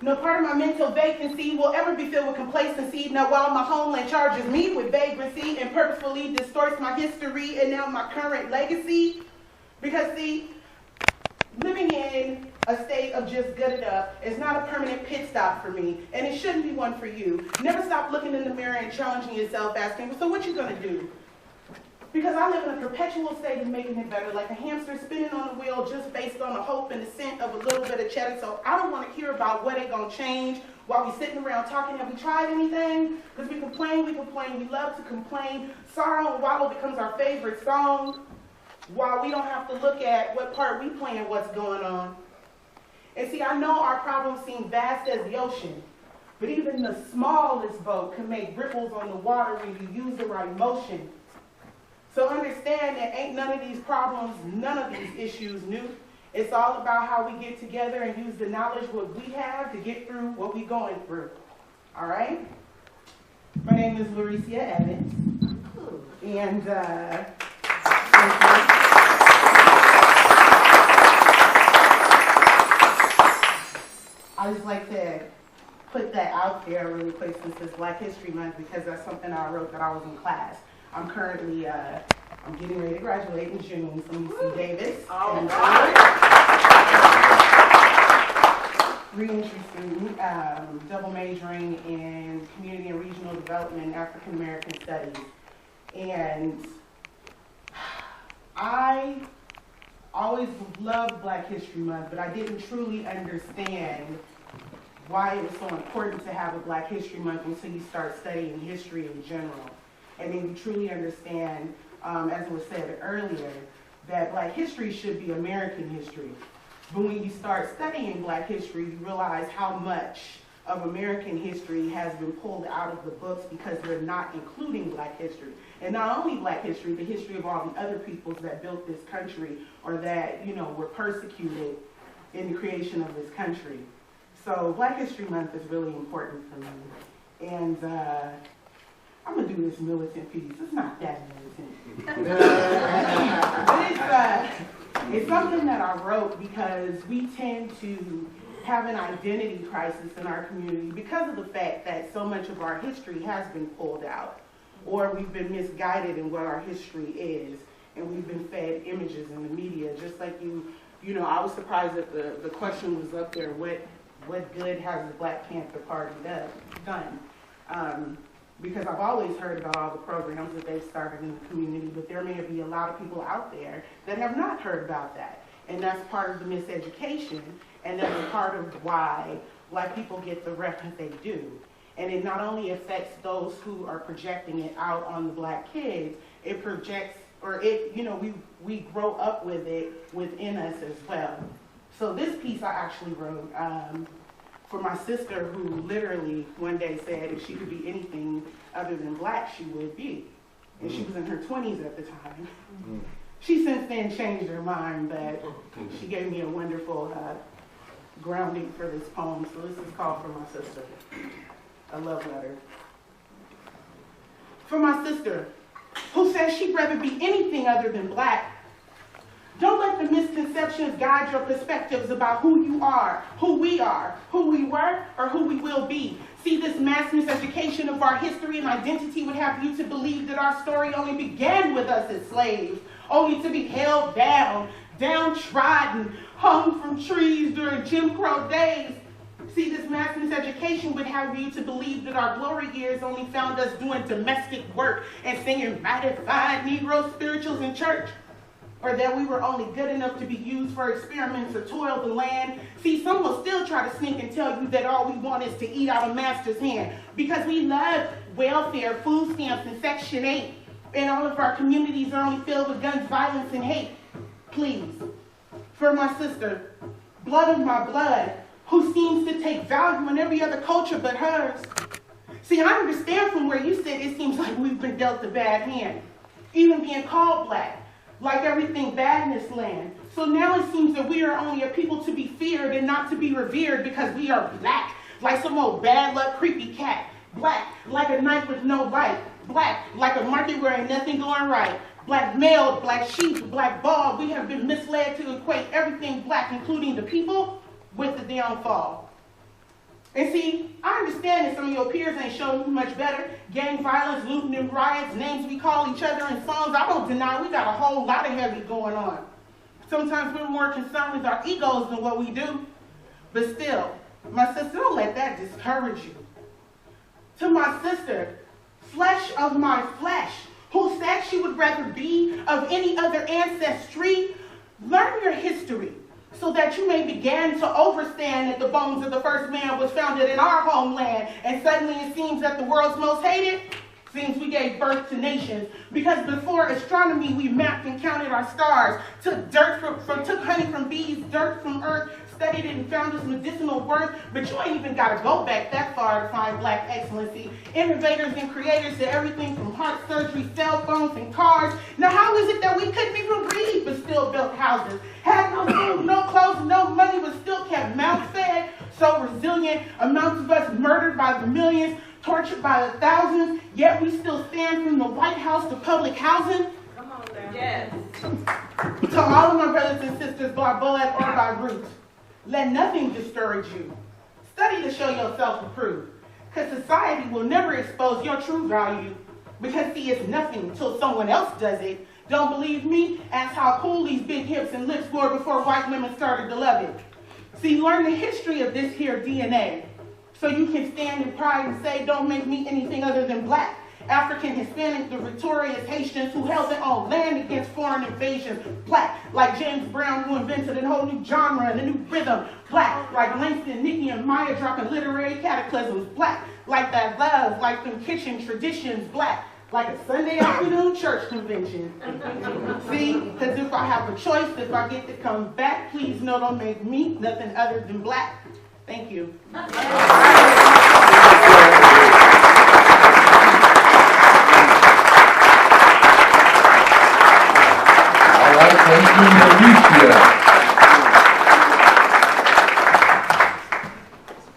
Speaker 9: No part of my mental vacancy will ever be filled with complacency. Now while my homeland charges me with vagrancy and purposefully distorts my history and now my current legacy. Because see, living in a state of just good enough is not a permanent pit stop for me, and it shouldn't be one for you. Never stop looking in the mirror and challenging yourself, asking, so what you gonna do? Because I live in a perpetual state of making it better, like a hamster spinning on the wheel just based on the hope and the scent of a little bit of cheddar. So I don't want to hear about what ain't going to change while we sitting around talking. Have we tried anything? Because we complain, we love to complain. Sorrow and Wallow becomes our favorite song while we don't have to look at what part we play and what's going on. And see, I know our problems seem vast as the ocean, but even the smallest boat can make ripples on the water when you use the right motion. So understand that ain't none of these problems, none of these issues new. It's all about how we get together and use the knowledge what we have to get through what we're going through. All right? My name is Lauricia Evans. And I just like to put that out there really quick since it's Black History Month, because that's something I wrote that I was in class. I'm currently, I'm getting ready to graduate in June from UC Davis. And re-entry student, double majoring in community and regional development and African American studies. And I always loved Black History Month, but I didn't truly understand why it was so important to have a Black History Month until you start studying history in general. And then you truly understand, as was said earlier, that Black history should be American history. But when you start studying Black history, you realize how much of American history has been pulled out of the books because they're not including Black history. And not only Black history, the history of all the other peoples that built this country or that, you know, were persecuted in the creation of this country. So Black History Month is really important for me. And I'm going to do this militant piece. It's not that militant. But it's something that I wrote because we tend to have an identity crisis in our community because of the fact that so much of our history has been pulled out, or we've been misguided in what our history is, and we've been fed images in the media. Just like you know, I was surprised that the question was up there, what good has the Black Panther Party done? Because I've always heard about all the programs that they've started in the community, but there may be a lot of people out there that have not heard about that. And that's part of the miseducation, and that's part of why Black people get the rep that they do. And it not only affects those who are projecting it out on the Black kids, it projects, or it, you know, we grow up with it within us as well. So this piece I actually wrote for my sister, who literally one day said if she could be anything other than Black, she would be. And she was in her 20s at the time. She since then changed her mind, but she gave me a wonderful grounding for this poem. So this is called For My Sister, a love letter. For my sister, who says she'd rather be anything other than Black. Don't let the misconceptions guide your perspectives about who you are, who we were, or who we will be. See, this mass miseducation of our history and identity would have you to believe that our story only began with us as slaves, only to be held down, downtrodden, hung from trees during Jim Crow days. See, this mass miseducation would have you to believe that our glory years only found us doing domestic work and singing ratified Negro spirituals in church. Or that we were only good enough to be used for experiments or toil the land. See, some will still try to sneak and tell you that all we want is to eat out of master's hand because we love welfare, food stamps, and Section 8. And all of our communities are only filled with guns, violence, and hate. Please, for my sister, blood of my blood, who seems to take value in every other culture but hers. See, I understand from where you sit, it seems like we've been dealt a bad hand. Even being called Black. Like everything bad in this land. So now it seems that we are only a people to be feared and not to be revered because we are Black, like some old bad luck creepy cat. Black, like a night with no light. Black, like a market where ain't nothing going right. Black male, Black sheep, Black bald. We have been misled to equate everything Black, including the people, with the downfall. And see, I understand that some of your peers ain't showing you much better. Gang violence, looting and riots, names we call each other in songs. I don't deny we got a whole lot of heavy going on. Sometimes we're more concerned with our egos than what we do. But still, my sister, don't let that discourage you. To my sister, flesh of my flesh, who said she would rather be of any other ancestry. Learn your history so that you may begin to understand that the bones of the first man was founded in our homeland, and suddenly it seems that the world's most hated seems we gave birth to nations. Because before astronomy, we mapped and counted our stars, took took honey from bees, dirt from earth, studied it and found its medicinal worth. But you ain't even got to go back that far to find black excellency. Innovators and creators did everything from heart surgery, cell phones, and cars. Now how is it that we couldn't even read but still built houses? Had no food, no clothes, no money, but still kept mouths fed? So resilient, amounts of us murdered by the millions, tortured by the thousands, yet we still stand from the White House to public housing.
Speaker 10: Come on now. Yes.
Speaker 9: To all of my brothers and sisters, by bullet or by root, let nothing discourage you. Study to show yourself approved, because society will never expose your true value, because see, it's nothing until someone else does it. Don't believe me? Ask how cool these big hips and lips were before white women started to love it. See, learn the history of this here DNA, so you can stand in pride and say, don't make me anything other than black. African, Hispanic, the victorious Haitians who held their own land against foreign invasion. Black, like James Brown, who invented a whole new genre and a new rhythm. Black, like Langston, Nikki, and Maya dropping literary cataclysms. Black, like that love, like them kitchen traditions. Black, like a Sunday afternoon church convention. See, because if I have a choice, if I get to come back, please know don't make me nothing other than black. Thank you.
Speaker 1: Thank you, Mauricia.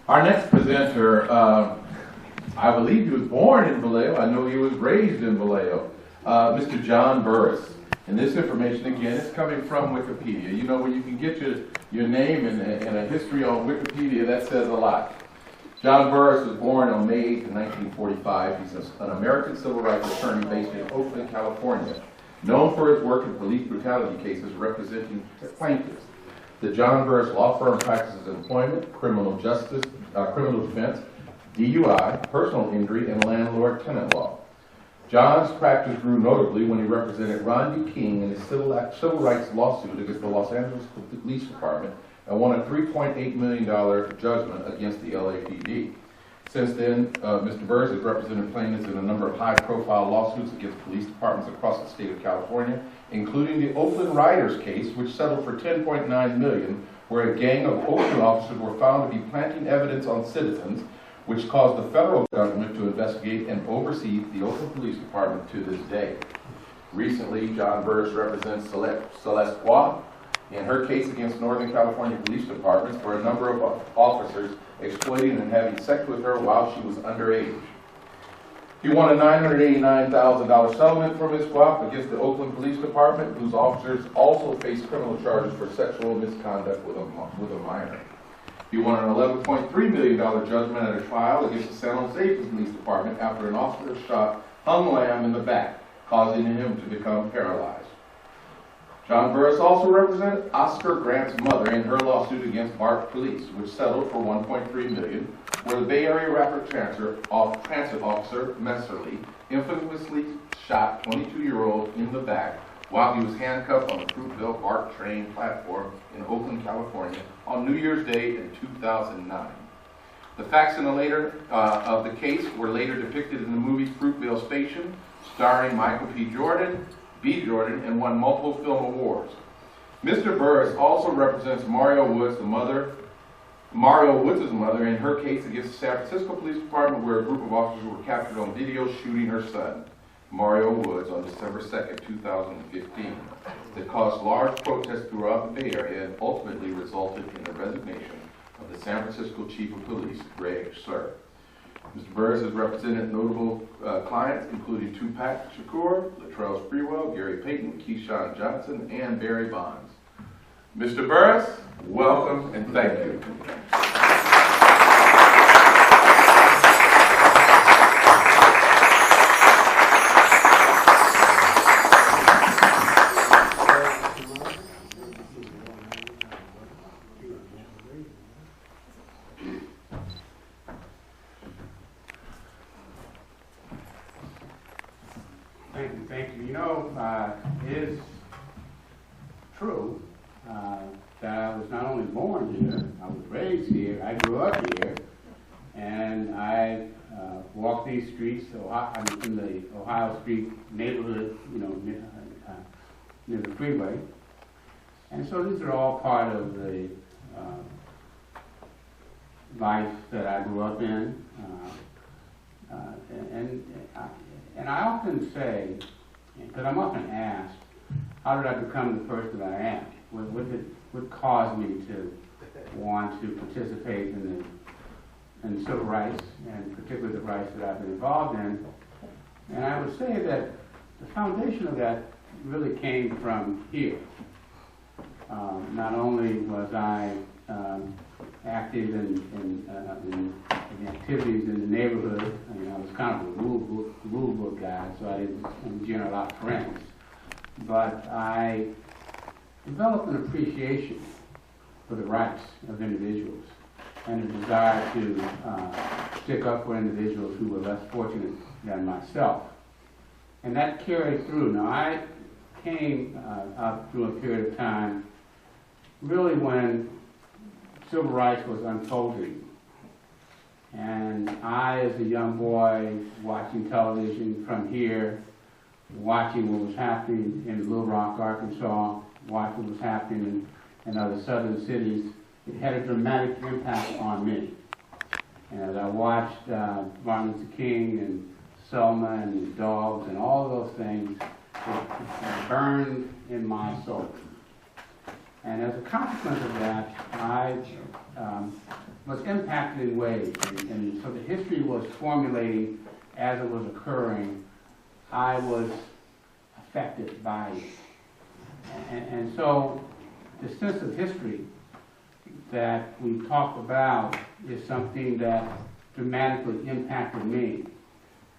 Speaker 1: Our next presenter, I believe he was born in Vallejo. I know he was raised in Vallejo. Mr. John Burris. And this information, again, is coming from Wikipedia. You know, when you can get your name and a history on Wikipedia, that says a lot. John Burris was born on May 8, 1945. He's an American civil rights attorney based in Oakland, California, known for his work in police brutality cases representing plaintiffs. The John Burris Law Firm practices employment, criminal justice, criminal defense, DUI, personal injury, and landlord-tenant law. John's practice grew notably when he represented Rodney King in his civil rights lawsuit against the Los Angeles Police Department and won a $3.8 million judgment against the LAPD. Since then, Mr. Burris has represented plaintiffs in a number of high-profile lawsuits against police departments across the state of California, including the Oakland Riders case, which settled for $10.9 million, where a gang of Oakland officers were found to be planting evidence on citizens, which caused the federal government to investigate and oversee the Oakland Police Department to this day. Recently, John Burris represents Celeste Waugh in her case against Northern California Police Departments for a number of officers exploiting and having sex with her while she was underage. He won a $989,000 settlement from his SWAP against the Oakland Police Department, whose officers also faced criminal charges for sexual misconduct with a minor. He won an $11.3 million judgment at a trial against the San Jose Police Department after an officer shot Hung Lam in the back, causing him to become paralyzed. John Burris also represented Oscar Grant's mother in her lawsuit against BART Police, which settled for $1.3 million, where the Bay Area Rapid Transit Officer Messerly infamously shot 22-year-old in the back while he was handcuffed on the Fruitville BART train platform in Oakland, California on New Year's Day in 2009. The facts of the case were later depicted in the movie Fruitville Station, starring Michael B. Jordan, and won multiple film awards. Mr. Burris also represents Mario Woods' mother in her case against the San Francisco Police Department, where a group of officers were captured on video shooting her son, Mario Woods, on December 2nd, 2015, that caused large protests throughout the Bay Area and ultimately resulted in the resignation of the San Francisco Chief of Police, Greg Sir. Mr. Burris has represented notable clients, including Tupac Shakur, Latrell Sprewell, Gary Payton, Keyshawn Johnson, and Barry Bonds. Mr. Burris, welcome and thank you.
Speaker 5: Thank
Speaker 10: true that I was not only born here, I was raised here, I grew up here, and I walked these streets. I'm in the Ohio Street neighborhood, you know, near the freeway. And so these are all part of the life that I grew up in. And I often say, because I'm often asked, how did I become the person that I am? What caused me to want to participate in civil rights, and particularly the rights that I've been involved in? And I would say that the foundation of that really came from here. Not only was I active in activities in the neighborhood. I mean, I was kind of a rule book guy, so I didn't generate a lot of friends. But I developed an appreciation for the rights of individuals and a desire to stick up for individuals who were less fortunate than myself. And that carried through. Now, I came up through a period of time really when civil rights was unfolding. And I, as a young boy, watching television from here, watching what was happening in Little Rock, Arkansas, watching what was happening in other southern cities, it had a dramatic impact on me. And as I watched Martin Luther King and Selma and the dogs and all of those things, it burned in my soul. And as a consequence of that, I was impacted in ways. And so the history was formulating as it was occurring. I was affected by it. And so the sense of history that we talk about is something that dramatically impacted me.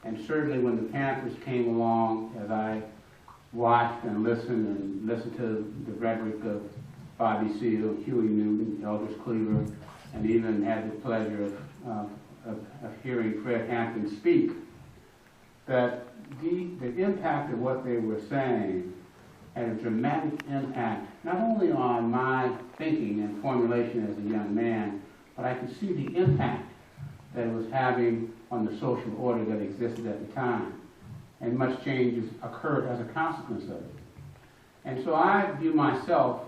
Speaker 10: And certainly when the Panthers came along, as I watched and listened to the rhetoric of Bobby Seale, Huey Newton, Eldridge Cleaver, and even had the pleasure of hearing Fred Hampton speak, that the impact of what they were saying had a dramatic impact, not only on my thinking and formulation as a young man, but I could see the impact that it was having on the social order that existed at the time. And much changes occurred as a consequence of it. And so I view myself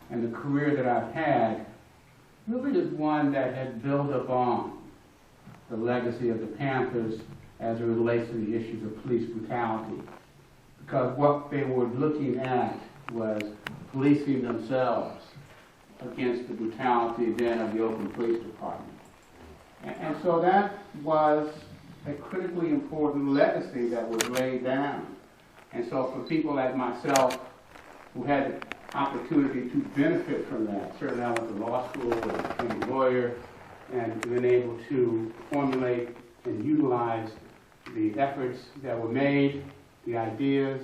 Speaker 10: and the career that I've had really as one that had built upon the legacy of the Panthers as it relates to the issues of police brutality. Because what they were looking at was policing themselves against the brutality then of the Oakland Police Department. And so that was a critically important legacy that was laid down. And so for people like myself who had the opportunity to benefit from that, certainly I went to law school and became a lawyer and been able to formulate and utilize the efforts that were made, the ideas,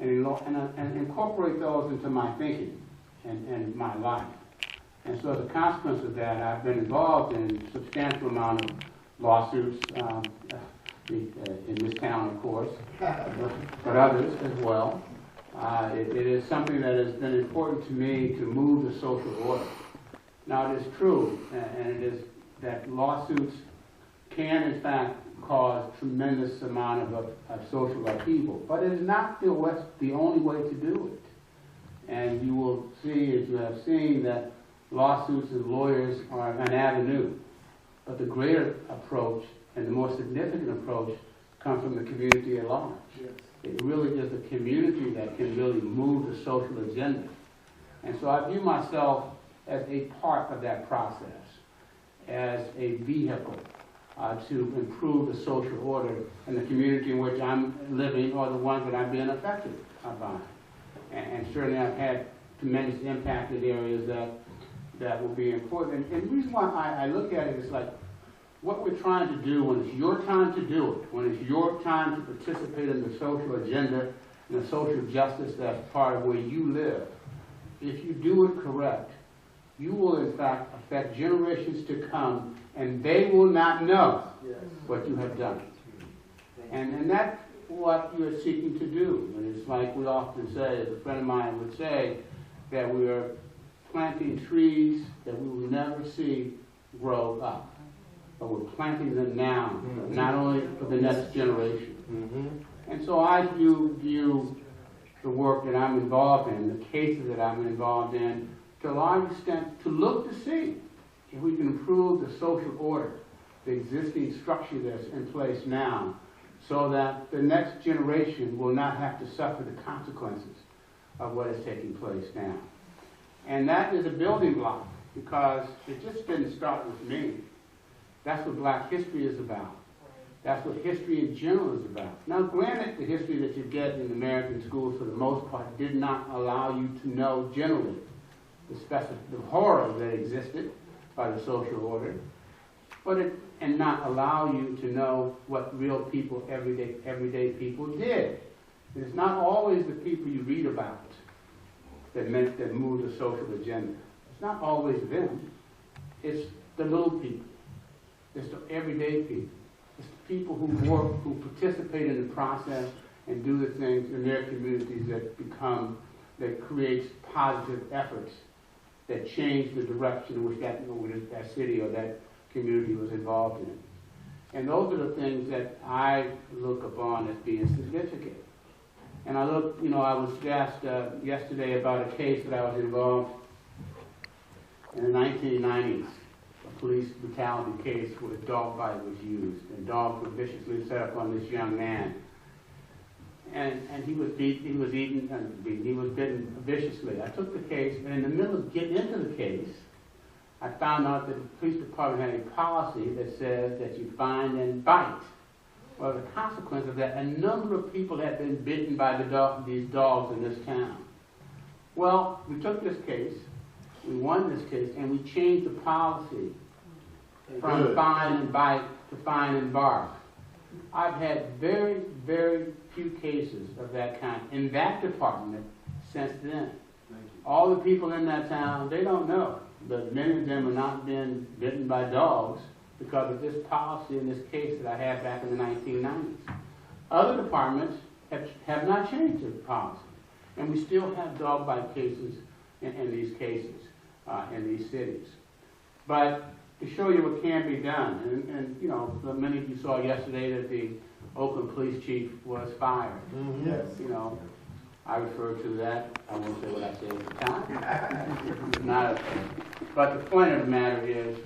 Speaker 10: and incorporate those into my thinking and my life. And so as a consequence of that, I've been involved in a substantial amount of lawsuits in this town, of course, but others as well. It is something that has been important to me to move the social order. Now, it is true, and it is that lawsuits can, in fact, cause tremendous amount of social upheaval, but it is not the only way to do it. And you will see, as you have seen, that lawsuits and lawyers are an avenue, but the greater approach and the more significant approach comes from the community at large. Yes. It really is the community that can really move the social agenda. And so I view myself as a part of that process, as a vehicle to improve the social order in the community in which I'm living or the ones that I'm being affected by. And certainly I've had tremendous impact in areas that will be important. And the reason why I look at it is like what we're trying to do when it's your time to do it, when it's your time to participate in the social agenda and the social justice that's part of where you live. If you do it correct, you will in fact affect generations to come, and they will not know what you have done. And that what you're seeking to do. And it's like we often say, as a friend of mine would say, that we are planting trees that we will never see grow up. But we're planting them now, not only for the next generation. And so I view the work that I'm involved in, the cases that I'm involved in, to a large extent, to look to see if we can improve the social order, the existing structure that's in place now, so that the next generation will not have to suffer the consequences of what is taking place now. And that is a building block, because it just didn't start with me. That's what Black history is about. That's what history in general is about. Now, granted, the history that you get in American schools, for the most part, did not allow you to know generally the horror that existed by the social order, and not allow you to know what real people, everyday people did. And it's not always the people you read about that move the social agenda. It's not always them. It's the little people. It's the everyday people. It's the people who work, who participate in the process and do the things in their communities that creates positive efforts that change the direction in which that city or that community was involved in. And those are the things that I look upon as being significant. And I was asked yesterday about a case that I was involved in the 1990s, a police brutality case where a dog bite was used, and dogs were viciously set up on this young man. And he was bitten viciously. I took the case, and in the middle of getting into the case, I found out that the police department had a policy that says that you find and bite. Well, the consequence of that, a number of people had been bitten by these dogs in this town. Well, we took this case, we won this case, and we changed the policy from fine and bite to fine and bark. I've had very, very few cases of that kind in that department since then. All the people in that town, they don't know, but many of them have not been bitten by dogs because of this policy in this case that I had back in the 1990s. Other departments have not changed the policy, and we still have dog bite cases in these cases in these cities. But to show you what can be done, and many of you saw yesterday that the Oakland police chief was fired.
Speaker 3: Yes.
Speaker 10: I referred to that. I won't say what I said at the time. But the point of the matter is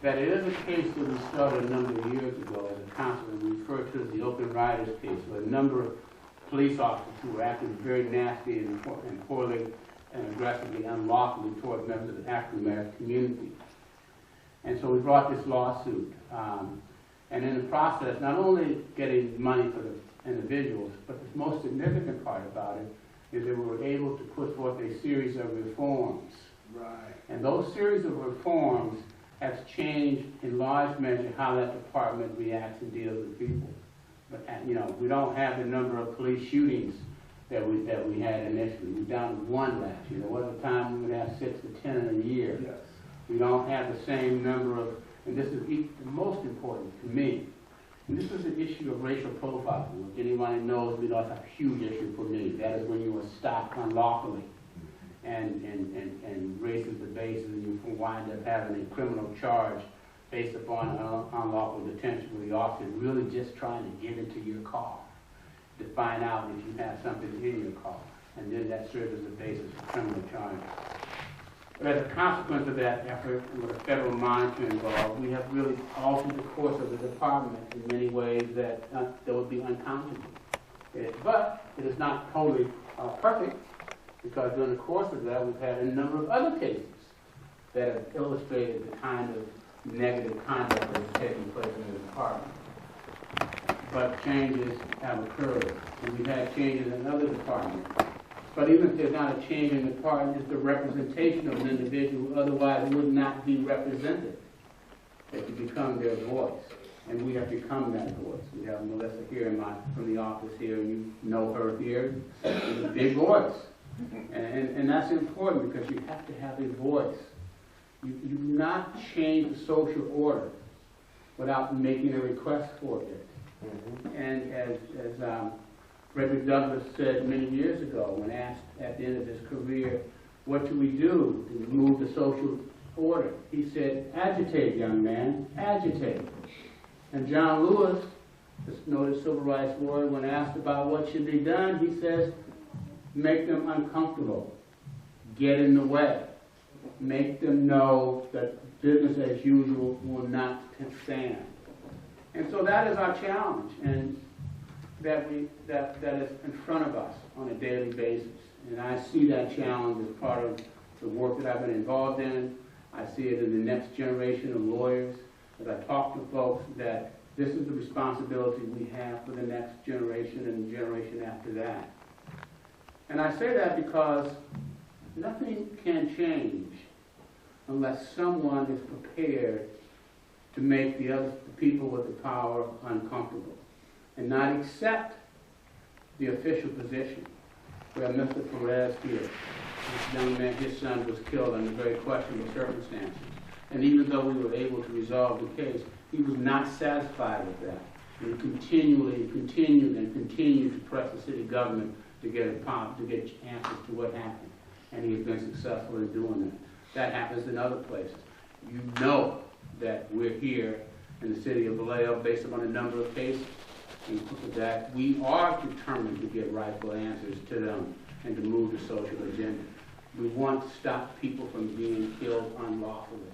Speaker 10: that it is a case that we started a number of years ago as a council, and we refer to as the Oakland Riders case, where a number of police officers who were acting very nasty and poorly and aggressively, unlawfully toward members of the African American community. And so we brought this lawsuit. And in the process, not only getting money for the individuals, but the most significant part about it is that we were able to put forth a series of reforms.
Speaker 3: Right.
Speaker 10: And those series of reforms has changed in large measure how that department reacts and deals with people. But we don't have the number of police shootings that we had initially. We're down to one last year. There was a time we would have 6 to 10 in a year.
Speaker 3: Yes.
Speaker 10: We don't have the same number of, and this is the most important to me, and this is an issue of racial profiling. If anybody knows, that's a huge issue for me. That is when you are stopped unlawfully and race is the basis, and you wind up having a criminal charge based upon unlawful detention where the officer is really just trying to get into your car to find out if you have something in your car, and then that serves as the basis for criminal charges. But as a consequence of that effort, and with a federal monitoring involved, we have really altered the course of the department in many ways that would be unconscionable. But it is not totally perfect, because during the course of that, we've had a number of other cases that have illustrated the kind of negative conduct that is taking place in the department. But changes have occurred, and we've had changes in other departments. But even if there's not a change in the department, it's the representation of an individual who otherwise would not be represented that you become their voice. And we have become that voice. We have Melissa here from the office here, and you know her here. She's a big voice. And that's important because you have to have a voice. You do not change the social order without making a request for it. And as Frederick Douglass said many years ago, when asked at the end of his career, what do we do to remove the social order? He said, agitate, young man, agitate. And John Lewis, this noted civil rights lawyer, when asked about what should be done, he says, make them uncomfortable, get in the way, make them know that business as usual will not stand. And so that is our challenge, and that is in front of us on a daily basis. And I see that challenge as part of the work that I've been involved in. I see it in the next generation of lawyers. As I talk to folks, that this is the responsibility we have for the next generation and the generation after that. And I say that because nothing can change unless someone is prepared to make the people with the power uncomfortable and not accept the official position where Mr. Perez here, this young man, his son was killed under very questionable circumstances. And even though we were able to resolve the case, he was not satisfied with that. And he continued to press the city government to get answers to what happened. And he has been successful in doing that. That happens in other places. You know that we're here in the city of Vallejo based upon a number of cases, and that we are determined to get rightful answers to them and to move the social agenda. We want to stop people from being killed unlawfully,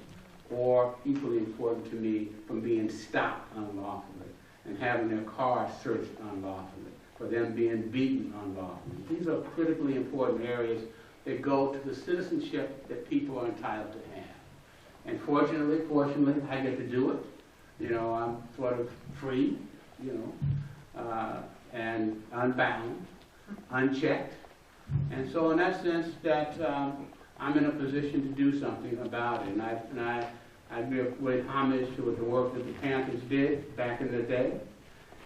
Speaker 10: or equally important to me, from being stopped unlawfully and having their cars searched unlawfully, for them being beaten unlawfully. These are critically important areas that go to the citizenship that people are entitled to have. And fortunately, I get to do it. You know, I'm sort of free, you know, and unbound, unchecked. And so in that sense, that I'm in a position to do something about it. And I give great homage to the work that the Panthers did back in the day.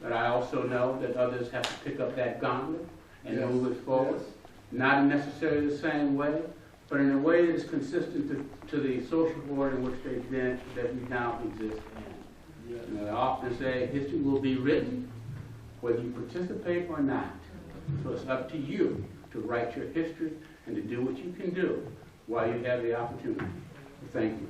Speaker 10: But I also know that others have to pick up that gauntlet and move it forward. Yes. Not necessarily the same way, but in a way that is consistent to the social order in which that we now exist in. Yes. You know, I often say history will be written whether you participate or not. So it's up to you to write your history and to do what you can do while you have the opportunity. Thank you.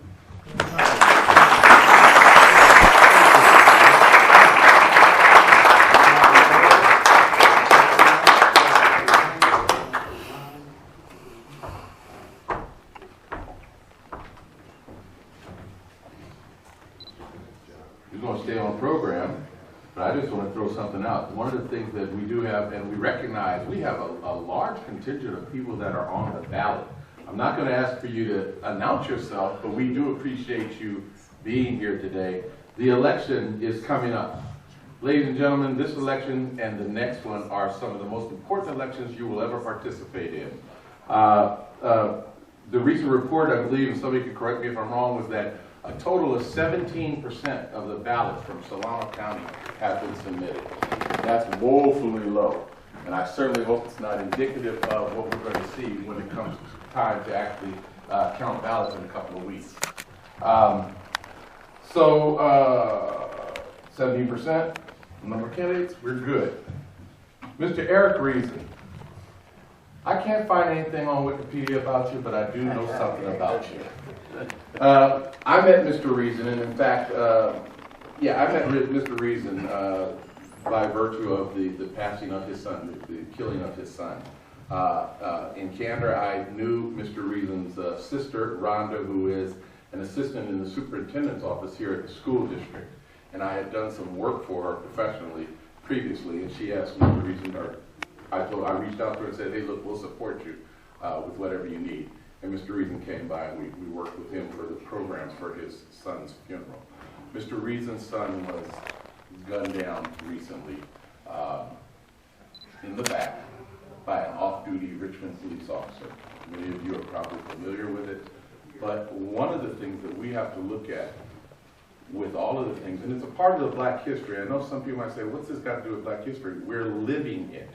Speaker 1: We're going to stay on program, but I just want to throw something out. One of the things that we do have, and we recognize, we have a large contingent of people that are on the ballot. I'm not going to ask for you to announce yourself, but we do appreciate you being here today. The election is coming up. Ladies and gentlemen, this election and the next one are some of the most important elections you will ever participate in. The recent report, I believe, and somebody could correct me if I'm wrong, was that a total of 17% of the ballots from Solano County have been submitted. That's woefully low. And I certainly hope it's not indicative of what we're going to see when it comes time to actually count ballots in a couple of weeks. 17%, number of candidates, we're good. Mr. Eric Reason. I can't find anything on Wikipedia about you, but I do know something about you. I met Mr. Reason, and in fact, I met Mr. Reason by virtue of the passing of his son, the killing of his son. In candor, I knew Mr. Reason's sister, Rhonda, who is an assistant in the superintendent's office here at the school district. And I had done some work for her professionally previously, and she asked Mr. Reason, I reached out to her and said, hey, look, we'll support you with whatever you need. And Mr. Reason came by, and we worked with him for the programs for his son's funeral. Mr. Reason's son was gunned down recently in the back by an off-duty Richmond police officer. Many of you are probably familiar with it. But one of the things that we have to look at with all of the things, and it's a part of the black history. I know some people might say, what's this got to do with black history? We're living it.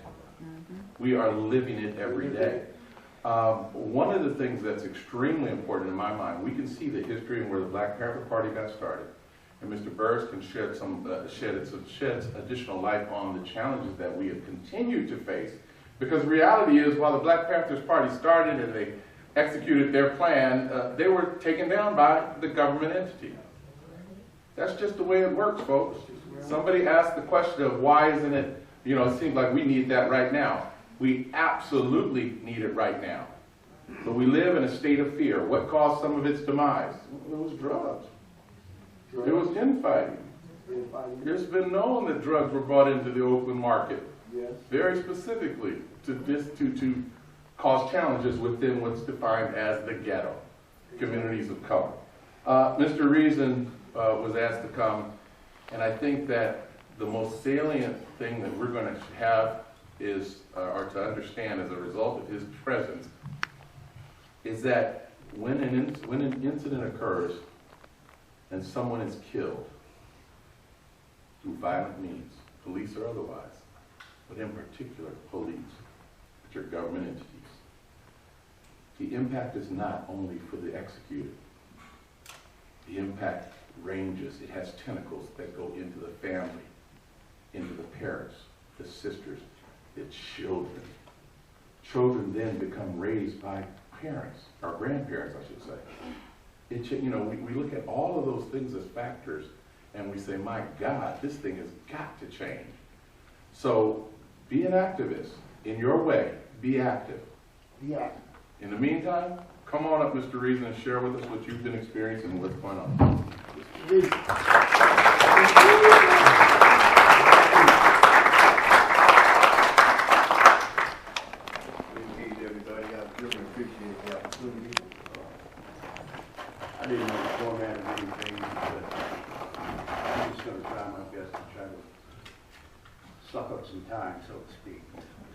Speaker 1: We are living it every day. One of the things that's extremely important in my mind, we can see the history and where the Black Panther Party got started, and Mr. Burris can shed additional light on the challenges that we have continued to face. Because the reality is, while the Black Panthers Party started and they executed their plan, they were taken down by the government entity. That's just the way it works, folks. Somebody asked the question of why isn't it, it seems like we need that right now. We absolutely need it right now. But we live in a state of fear. What caused some of its demise? It was drugs. It was infighting. It's been known that drugs were brought into the open market, very specifically to cause challenges within what's defined as the ghetto, communities of color. Mr. Reason was asked to come, and I think that the most salient thing that we're going to have is, or to understand as a result of his presence, is that when an incident occurs and someone is killed through violent means, police or otherwise, but in particular police, which are government entities, the impact is not only for the executed. The impact ranges, it has tentacles that go into the family, into the parents, the sisters, the children. Children then become raised by parents, or grandparents, I should say. We look at all of those things as factors, and we say, my God, this thing has got to change. So be an activist. In your way, be active.
Speaker 11: Yeah.
Speaker 1: In the meantime, come on up, Mr. Reason, and share with us what you've been experiencing and what's going on.
Speaker 11: I didn't know the format of anything, but I'm just going to try my best to try to suck up some time, so to speak,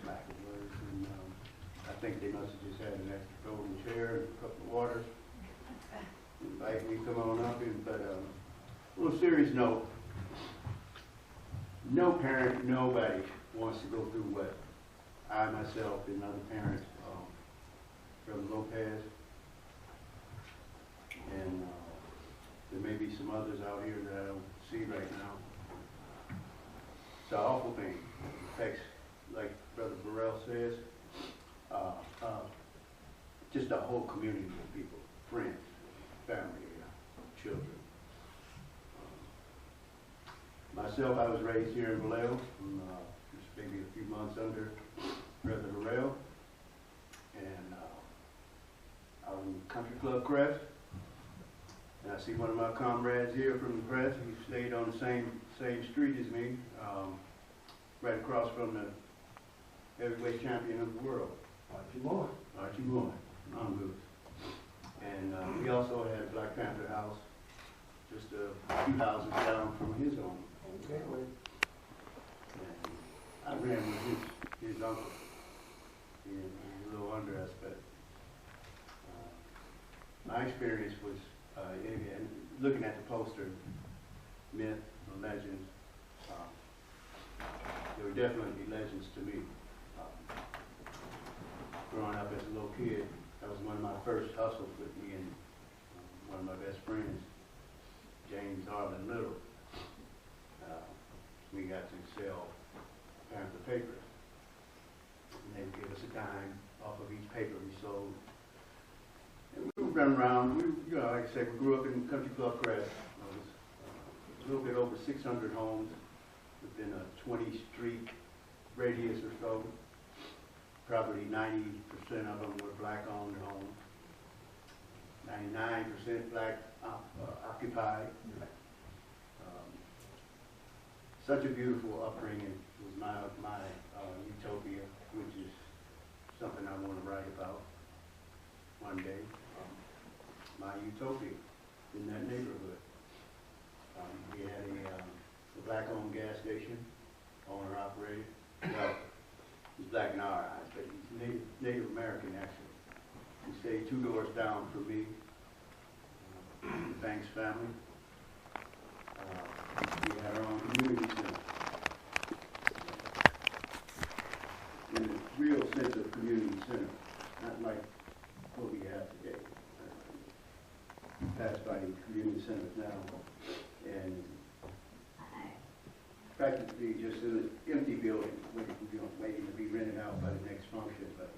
Speaker 11: lack of words. And I think they must have just had an extra golden chair and a cup of water. Invite me, come on up. But on a serious note, no parent, nobody wants to go through what I myself and other parents, Brother Lopez, and there may be some others out here that I don't see right now. It's an awful thing. It affects, like Brother Burrell says, just a whole community of people, friends, family, children. Myself, I was raised here in Vallejo, just maybe a few months under Brother Burrell, and I was in the Country Club Crest. And I see one of my comrades here from the press. He stayed on the same street as me, right across from the heavyweight champion of the world, Archie Moore, Mongoose. And we also had a Black Panther house just a few houses down from his own. Okay. And I ran with his uncle. He was a little under us, but my experience was, and looking at the poster, myth, legends, they were definitely legends to me. Growing up as a little kid, that was one of my first hustles with me and one of my best friends, James Harlan Little. We got to sell Panther papers. And they would give us a dime off of each paper we sold. And we would run around. Like I said, we grew up in Country Club Crest. It was a little bit over 600 homes within a 20-street radius or so. Probably 90% of them were black-owned homes. 99% black occupied. Such a beautiful upbringing was my utopia, which is something I want to write about one day. My utopia in that neighborhood. We had a black-owned gas station, owner-operated. Well, he's black in our eyes, but he's Native American actually. He stayed 2 doors down from me, the Banks family. We had our own community center. In a real sense of community center, not like what we have today. We pass by community centers now, and practically just an empty building, waiting to be rented out by the next function. But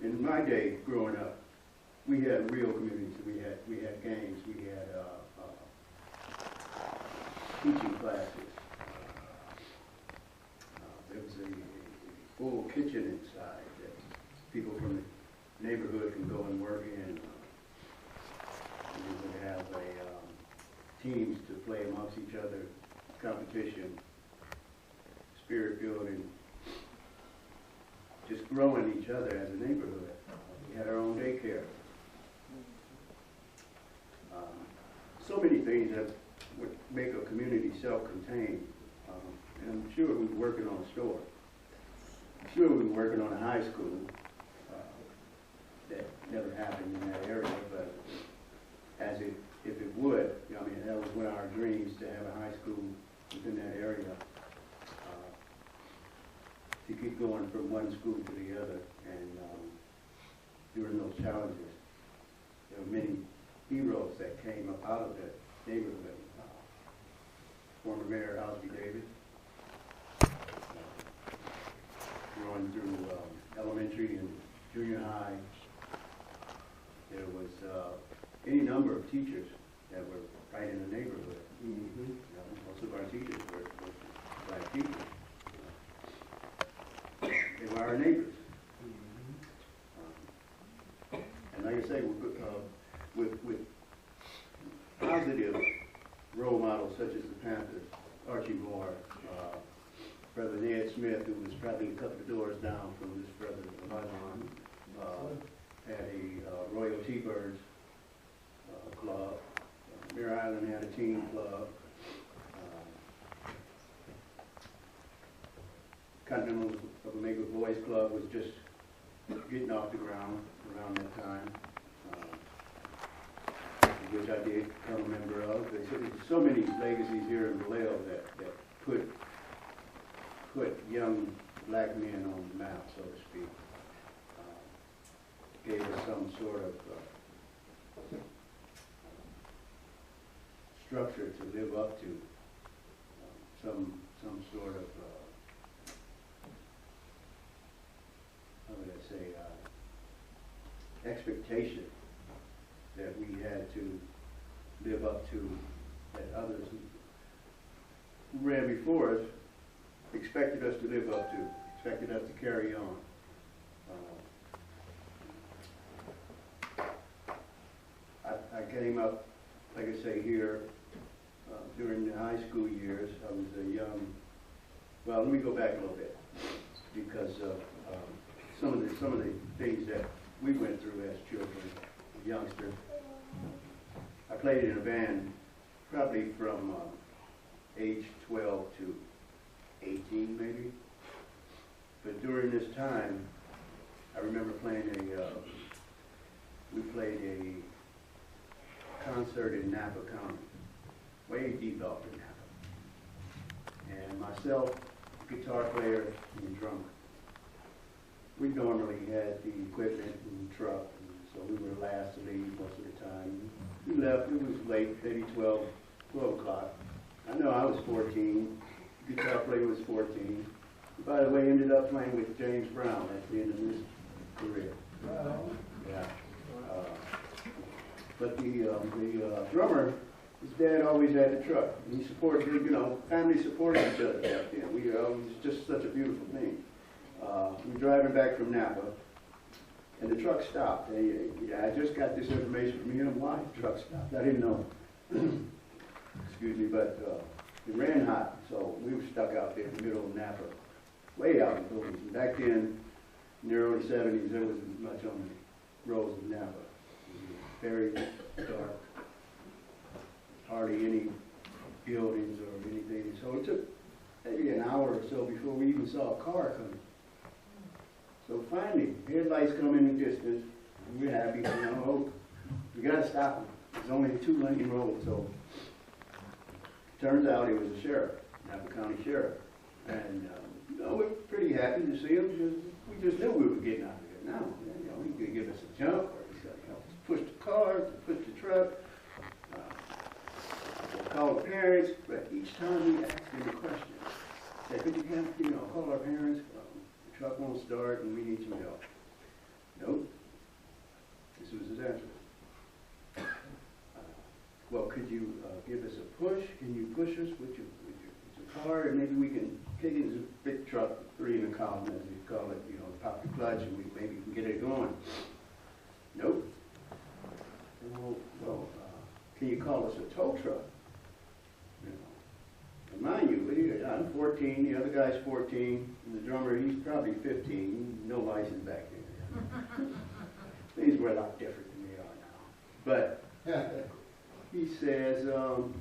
Speaker 11: in my day, growing up, we had real communities. We had games. We had teaching classes. There was a full kitchen inside that people from the neighborhood can go and work in. We would have teams to play amongst each other, competition, spirit building, just growing each other as a neighborhood. We had our own daycare. So many things that would make a community self-contained. And I'm sure we were working on a store. I'm sure we were working on a high school. That never happened in that area, but if it would, I mean, that was one of our dreams, to have a high school within that area. To keep going from one school to the other, and during those challenges, there were many heroes that came up out of that neighborhood. Former Mayor Osby Davis, going through elementary and junior high. There was any number of teachers that were right in the neighborhood. Mm-hmm. Most of our teachers were black teachers. They were our neighbors. And like I say, with positive role models such as the Panthers, Archie Moore, Brother Ned Smith, who was probably a couple of doors down from this brother, had a Royal T-Birds club. Bear Island had a team club. Continental Omega Boys Club was just getting off the ground around that time, which I did become a member of. There's so many legacies here in Vallejo that put young black men on the map, so to speak. Gave us some sort of structure to live up to, some sort of how would I say, expectation that we had to live up to, that others who ran before us expected us to live up to, expected us to carry on. I came up, like I say, here during the high school years. I was a young, well, let me go back a little bit, because of some of the things that we went through as children, youngsters. I played in a band probably from age 12 to 18 maybe. But during this time, I remember playing we played a concert in Napa County, way deep out in Napa. And myself, guitar player, and drummer. We normally had the equipment and the truck, and so we were last to leave most of the time. We left, it was late, maybe 12 o'clock. I know I was 14, the guitar player was 14. By the way, ended up playing with James Brown at the end of his career. Yeah. But the drummer, his dad always had a truck. He supported, family supported each other back then. It was just such a beautiful thing. We were driving back from Napa, and the truck stopped. I just got this information from him why the truck stopped. I didn't know. Excuse me, but it ran hot, so we were stuck out there in the middle of Napa, way out in the buildings. And back then, in the early 70s, there wasn't much on the roads of Napa. Very dark, hardly any buildings or anything. So it took maybe an hour or so before we even saw a car coming. So finally, headlights come in the distance. We're happy, we got to stop them. It's only a 2-lane road, so turns out he was a sheriff, Napa County Sheriff. And we're pretty happy to see him. We just knew we were getting out of here now. He could give us a jump, or he could push the car, push the truck, call the parents. parents, but each time we ask them a question, say, could you have, call our parents, the truck won't start and we need some help. Nope. This was his answer. Well, could you give us a push? Can you push us with your car, and maybe we can kick into this big truck, 3 in a column, as you call it, pop the clutch, and maybe we can get it going. Nope. Well, can you call us a tow truck? And mind you, I'm 14, the other guy's 14, and the drummer, he's probably 15, no license back then. Things were a lot different than they are now. But he says, no,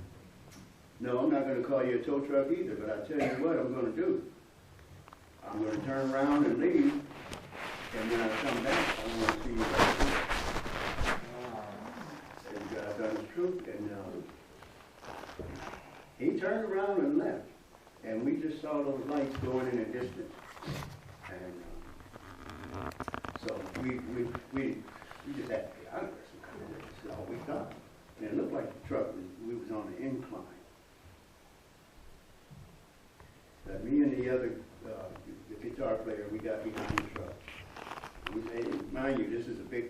Speaker 11: I'm not going to call you a tow truck either, but I'll tell you what I'm going to do. I'm going to turn around and leave, and when I come back, I'm going to see you back here. And God done his truth, and he turned around and left, and we just saw those lights going in the distance. And so we just had to be honest. That's all we thought. And it looked like the truck we was on the incline. Me and the other the guitar player, we got behind the truck. Mind you, this is a big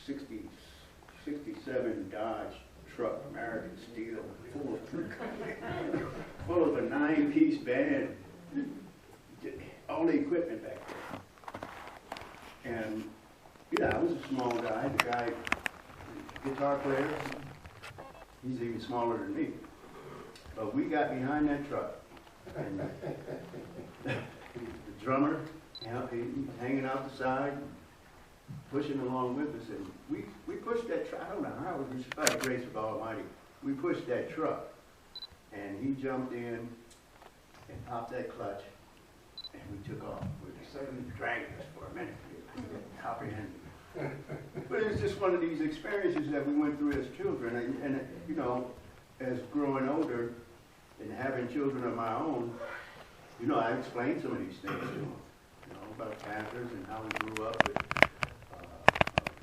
Speaker 11: 67 Dodge truck, American steel, full of a 9-piece band, all the equipment back there. And I was a small guy. The guy, guitar player, he's even smaller than me. But we got behind that truck. And the drummer, he's hanging out the side, pushing along with us, and we pushed that truck. I don't know how, it was by the grace of Almighty. We pushed that truck, and he jumped in and popped that clutch, and we took off. We dragged us for a minute, comprehending. But it was just one of these experiences that we went through as children, and as growing older, and having children of my own, I explained some of these things to them, about Panthers and how we grew up,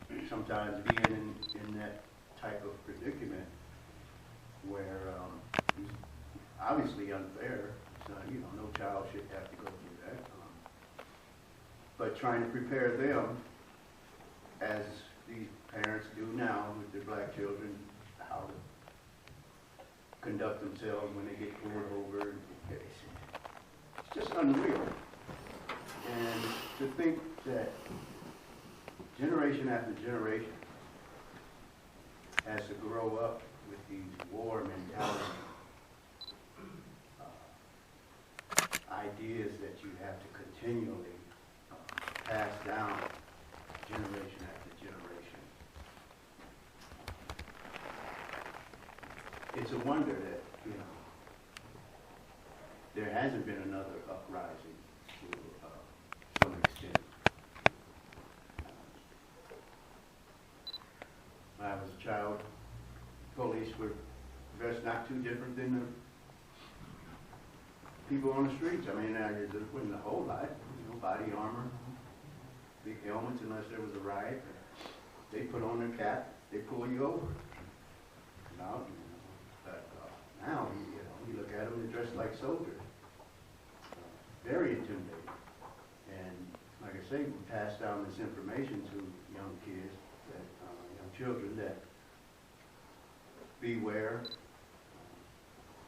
Speaker 11: and sometimes being in that type of predicament where it's obviously unfair. So, no child should have to go through that. But trying to prepare them, as these parents do now with their black children, how to conduct themselves when they get pulled over. It's just unreal. And to think that generation after generation has to grow up with these war mentality ideas that you have to continually pass down generation after generation. It's a wonder that, there hasn't been another uprising to some extent. When I was a child, police were dressed not too different than the people on the streets. I mean, there wasn't a whole lot, body armor, big helmets, unless there was a riot. They put on their cap, they pull you over. But now, you look at them, they're dressed like soldiers. Very intimidating. And like I say, we pass down this information to young kids, young children, that beware,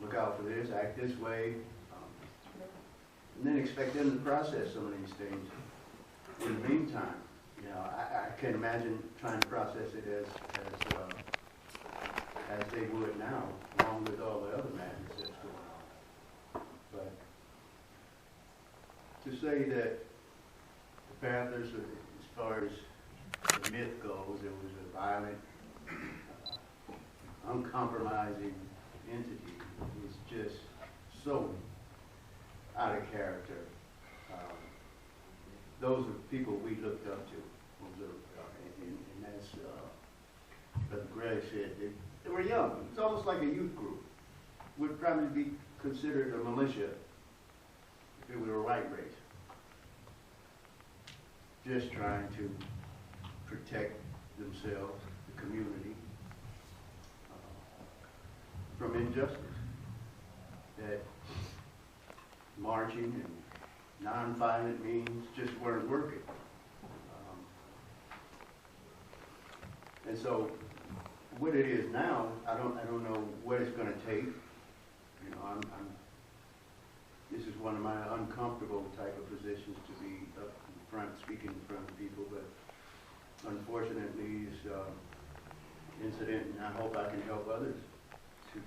Speaker 11: look out for this, act this way, and then expect them to process some of these things. In the meantime, I can't imagine trying to process it as they would now, along with all the other madness that's going on. But to say that the Panthers, as far as the myth goes, it was a violent, uncompromising entity. It was just so out of character. Those are people we looked up to. And as Brother Greg said, they were young. It's almost like a youth group. Would probably be considered a militia if it were a white race. Just trying to protect themselves, the community, from injustice. that marching and nonviolent means just weren't working. And so what it is now, I don't know what it's going to take. You know, this is one of my uncomfortable type of positions, to be up in front, speaking in front of people, but unfortunately this incident, and I hope I can help others to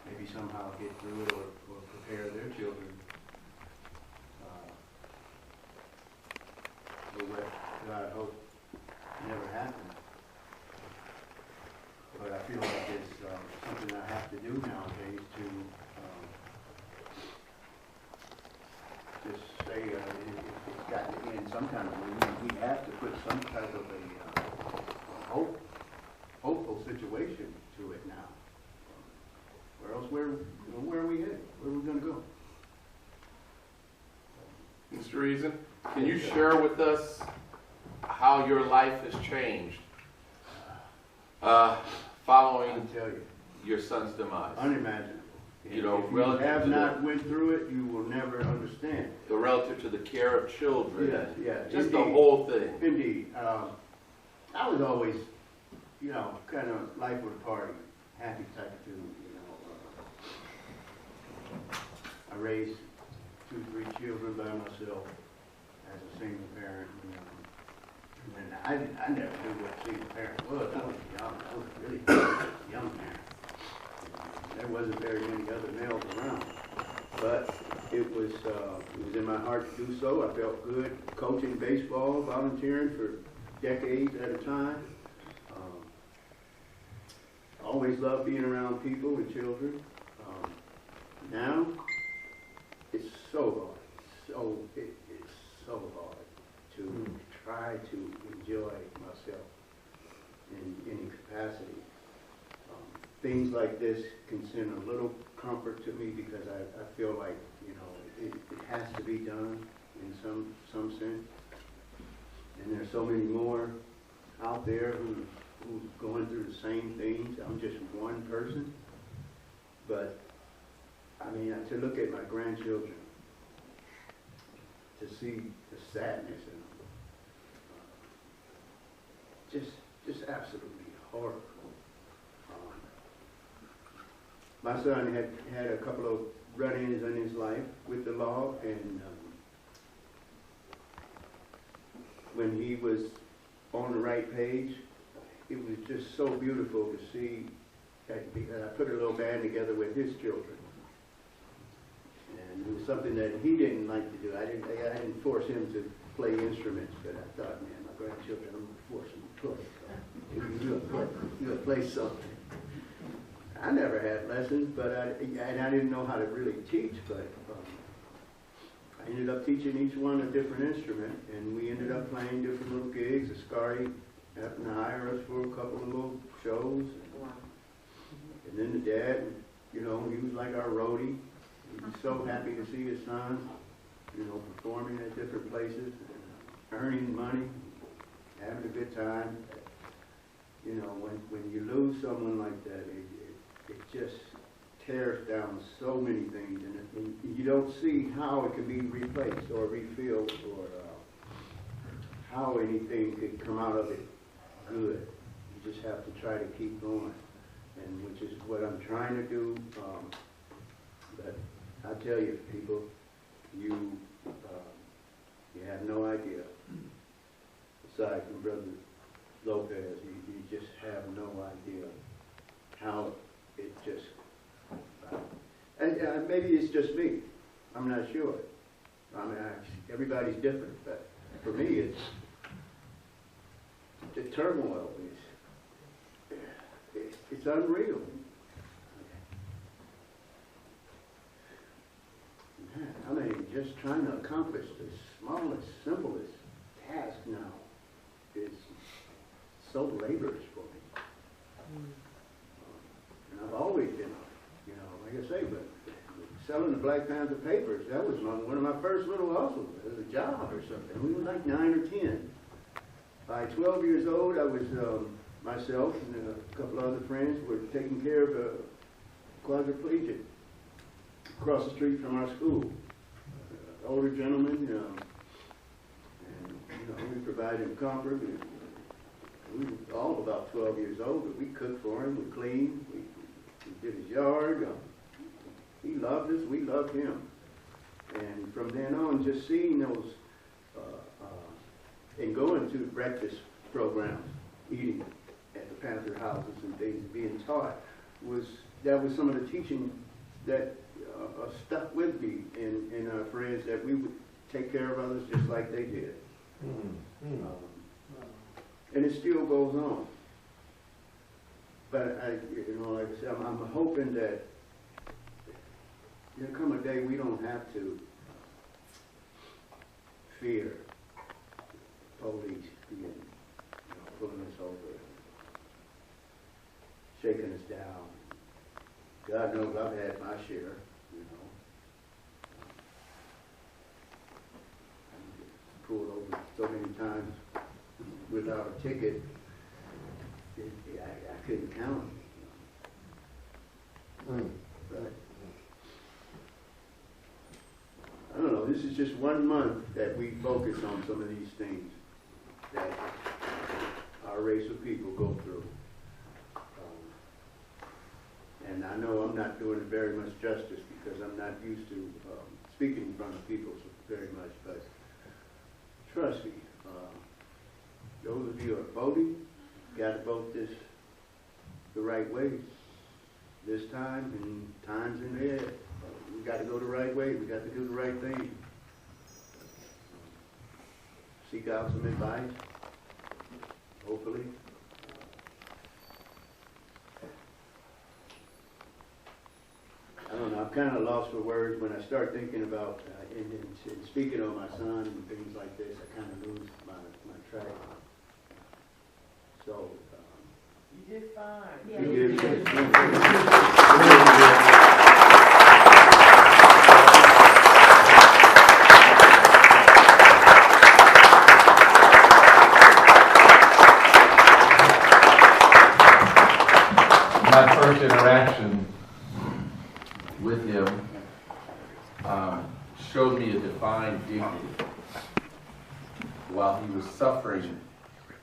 Speaker 11: maybe somehow get through it or prepare their children for what God hope never happened. But I feel like it's something I have to do nowadays to just say it's got to end some kind of way. We have to put some type of a hopeful situation to it now. Or else where are we headed? Where are we going to go?
Speaker 1: Mr. Reason, can you share with us how your life has changed following your son's demise?
Speaker 11: Unimaginable.
Speaker 1: You know,
Speaker 11: if you have not went through it, you will never understand.
Speaker 1: The relative to the care of children.
Speaker 11: Yes, yes.
Speaker 1: Just
Speaker 11: indeed,
Speaker 1: the whole thing.
Speaker 11: Indeed. I was always, you know, kind of life with a party, happy type of dude, you know. I raised 2, 3 children by myself as a single parent. You know. And I never knew what a single parent was. I was young. I was really young parent. There wasn't very many other males around. But it was in my heart to do so. I felt good coaching baseball, volunteering for decades at a time. Always loved being around people and children. Now, it's so hard. It's so hard to try to enjoy myself in any capacity. Things like this can send a little comfort to me because I feel like, you know, it has to be done in some sense. And there's so many more out there who's going through the same things. I'm just one person. But, I mean, to look at my grandchildren, to see the sadness in them, just absolutely horrible. My son had a couple of run-ins in his life with the law, and when he was on the right page, it was just so beautiful to see that, because I put a little band together with his children. And it was something that he didn't like to do. I didn't force him to play instruments, but I thought, man, my grandchildren, I'm going to force them to play. You'll play something. I never had lessons, but I didn't know how to really teach, but I ended up teaching each one a different instrument, and we ended up playing different little gigs. Ascari happened to hire us for a couple of little shows. And then the dad, you know, he was like our roadie. He was so happy to see his son, you know, performing at different places, earning money, having a good time. You know, when you lose someone like that, it just tears down so many things, and you don't see how it can be replaced or refilled, or how anything could come out of it good. You just have to try to keep going, and which is what I'm trying to do. But I tell you, people, you have no idea. Aside from Brother Lopez, you just have no idea how it just, and maybe it's just me. I'm not sure. I mean, everybody's different, but for me, it's the turmoil it's unreal. Man, I mean, just trying to accomplish the smallest, simplest task now is so laborious for me. And I've always been, you know, like I say, but selling the Black Panther papers, that was one of my first little hustles as a job or something. We were like 9 or 10. By 12 years old, I was, myself and a couple other friends were taking care of a quadriplegic across the street from our school. Older gentleman, and we provide him comfort. We were all about 12 years old, but we cooked for him, we cleaned, we did his yard. He loved us, we loved him. And from then on, just seeing those, and going to breakfast programs, eating at the Panther houses and things, being taught, that was some of the teaching that stuck with me and our friends, that we would take care of others just like they did. And it still goes on. But like I said, I'm hoping that there'll come a day we don't have to fear police being, pulling us over, shaking us down. God knows I've had my share, I'm pulled over so many times without a ticket, I couldn't count them. But I don't know, this is just 1 month that we focus on some of these things that our race of people go through. And I know I'm not doing it very much justice because I'm not used to speaking in front of people very much, but trust me, those of you who are voting, got to vote this the right way. This time and times in there, we got to go the right way. We got to do the right thing. Seek out some advice, hopefully. I don't know, I'm kind of lost for words when I start thinking about and speaking of my son and things like this. I kind of lose my track. So,
Speaker 12: you did fine.
Speaker 11: Yeah, you did.
Speaker 1: My first interaction with him showed me a divine dignity while he was suffering